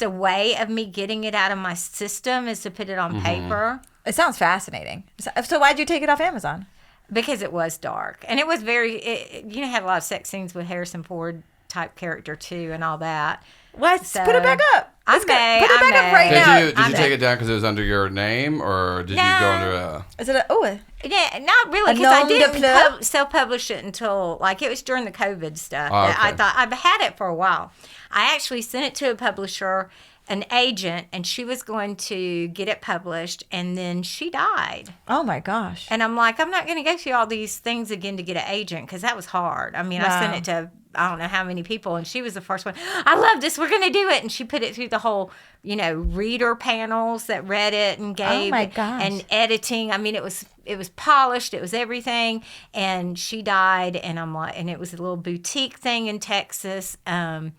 way of me getting it out of my system is to put it on paper.
It sounds fascinating. So why'd you take it off Amazon?
Because it was dark. And it was had a lot of sex scenes with Harrison Ford type character too and all that.
Let's put it back up. Put it back up right now.
Did you take it down because it was under your name, or did you go under a...
Is it
Yeah, not really,
A
because I
nom de
didn't
plume?
self-publish it until, it was during the COVID stuff.
Oh,
That I
okay.
thought, I've had it for a while. I actually sent it to a publisher, an agent, and she was going to get it published, and then she died.
Oh my gosh.
And I'm like, I'm not going to go through all these things again to get an agent, because that was hard. I mean, I sent it to I don't know how many people, and she was the first one. I love this. We're going to do it. And she put it through the whole, reader panels that read it and gave
my gosh.
and editing. I mean, it was polished. It was everything. And she died, and I'm like, and it was a little boutique thing in Texas. And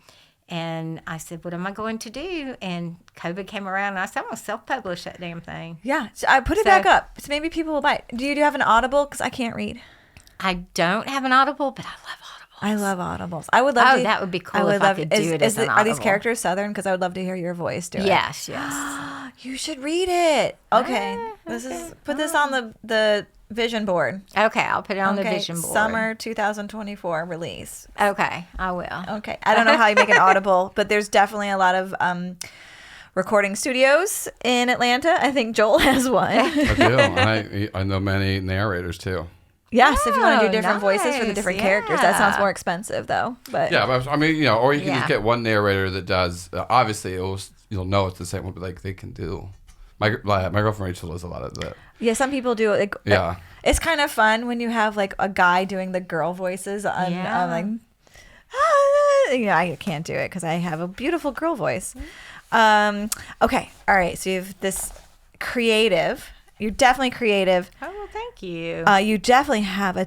I said, what am I going to do? And COVID came around, and I said, I'm going to self-publish that damn thing.
Yeah. So I put it back up. So maybe people will buy it. Do you have an Audible? Because I can't read.
I don't have an Audible, but I love Audibles.
I love Audibles. I would love to.
That would be cool if I could do it as an
Are these
Audible.
characters Southern? Because I would love to hear your voice do it.
Yes.
You should read it. Okay. Put this on the vision board.
Okay, I'll put it on the vision board.
Summer 2024 release.
Okay, I will.
Okay. I don't know how you make an Audible, but there's definitely a lot of recording studios in Atlanta. I think Joel has one.
I do. I know many narrators too.
Yes, if you want to do
Oh,
different voices for the different characters. That sounds more expensive though. But
Yeah, but I mean, or you can
Yeah.
just get one narrator that does. Obviously, you'll know it's the same one, but they can do. My girlfriend Rachel does a lot of that.
yeah, some people do it.
Yeah.
It's kind of fun when you have like a guy doing the girl voices. I'm like, I can't do it because I have a beautiful girl voice. Okay, all right. So you have this creative. You're definitely creative.
Oh, well, thank you.
You definitely have a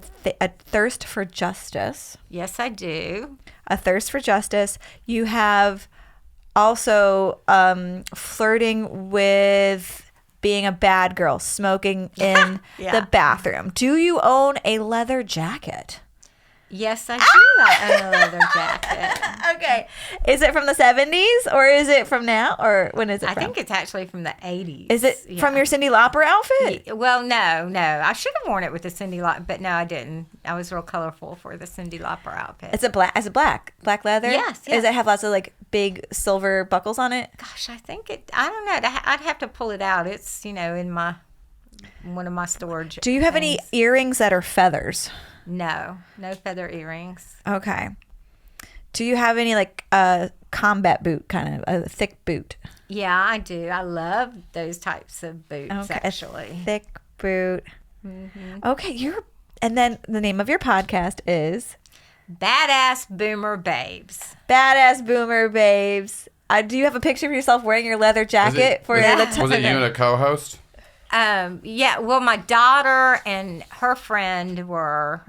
thirst for justice.
Yes, I do.
A thirst for justice. You have also flirting with being a bad girl, smoking in the bathroom. Do you own a leather jacket?
Yes, I do own a leather jacket.
Okay. Is it from the 70s or is it from now? Or when is it from?
I think it's actually from the 80s.
Is it from your Cyndi Lauper outfit?
Well, no. I should have worn it with the Cyndi Lauper, but no, I didn't. I was real colorful for the Cyndi Lauper outfit.
Is it black leather?
Yes.
Does it have lots of like big silver buckles on it?
Gosh, I think I don't know. I'd have to pull it out. It's, in one of my storage.
Do you have any earrings that are feathers?
No feather earrings.
Okay. Do you have any like combat boot, kind of a thick boot?
Yeah, I do. I love those types of boots, actually.
A thick boot. Mm-hmm. Okay, and then the name of your podcast is
Badass Boomer Babes.
Badass Boomer Babes. Do you have a picture of yourself wearing your leather jacket
was it you and a co-host?
Yeah, well, my daughter and her friend were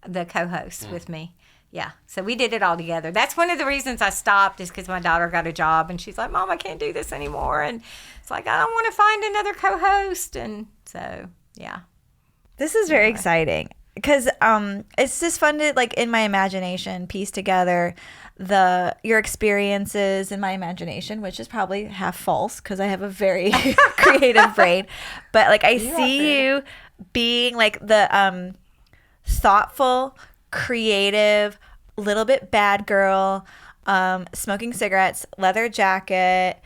the co-hosts with me. Yeah, so we did it all together. That's one of the reasons I stopped, is because my daughter got a job, and she's like, Mom, I can't do this anymore. And it's like, I don't want to find another co-host. And so, yeah.
This is very exciting because it's just fun to, like, in my imagination, piece together your experiences in my imagination, which is probably half false because I have a very creative brain. But like I see you being like the thoughtful, creative, little bit bad girl, smoking cigarettes, leather jacket,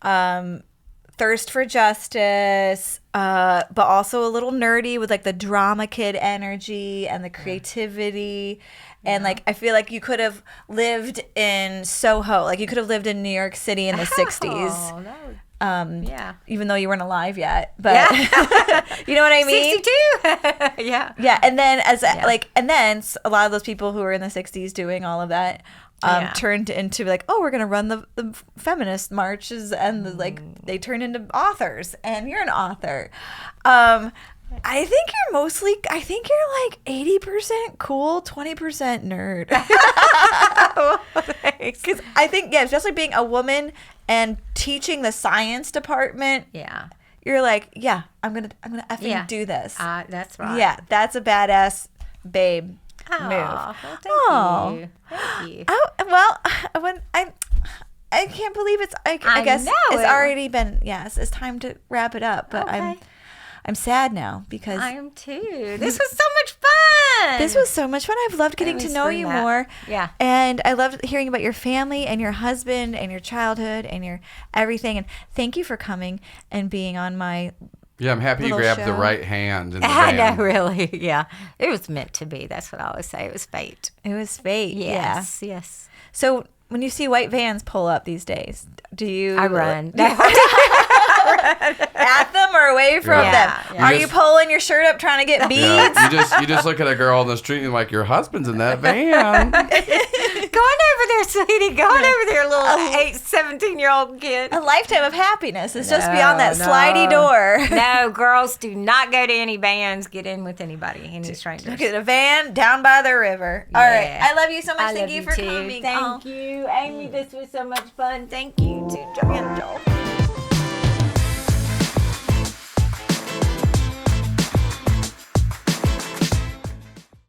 thirst for justice, but also a little nerdy with like the drama kid energy and the creativity. And like I feel like you could have lived in Soho, like you could have lived in New York City in the 60s.
Yeah.
Even though you weren't alive yet, but you know what I mean?
62. Yeah.
Yeah, and then and then a lot of those people who were in the 60s doing all of that turned into like, oh, we're gonna run the feminist marches, and they turned into authors, and you're an author. I think you're like 80% cool, 20% nerd. Because I think, especially being a woman and teaching the science department.
Yeah.
You're like, I'm gonna effing do this.
That's right.
Yeah, that's a badass babe move.
Well, thank you. Thank you.
I can't believe I guess it's already been. Yes, it's time to wrap it up. But
okay.
I'm sad now because
I am too. This was so much fun.
This was so much fun. I've loved getting to know you more.
Yeah.
And I loved hearing about your family and your husband and your childhood and your everything. And thank you for coming and being on my
I'm happy you grabbed the right hand in the
I
van.
know, really. Yeah. It was meant to be. That's what I always say. It was fate.
It was fate.
Yes. Yeah. Yes.
So when you see white vans pull up these days, do you...
I run.
At them or away from them?
Yeah.
Are you pulling your shirt up trying to get beads?
Yeah, you just look at a girl on the street and you're like, your husband's in that van.
Go on over there, sweetie. Go on over there, little 17-year-old kid.
A lifetime of happiness is just beyond that slidey door.
No, girls, do not go to any vans. Get in with anybody, any strangers.
Look at a van down by the river. All right. I love you so much. Thank you for coming.
Thank you, Amy. This was so much fun. Thank you to Joanne.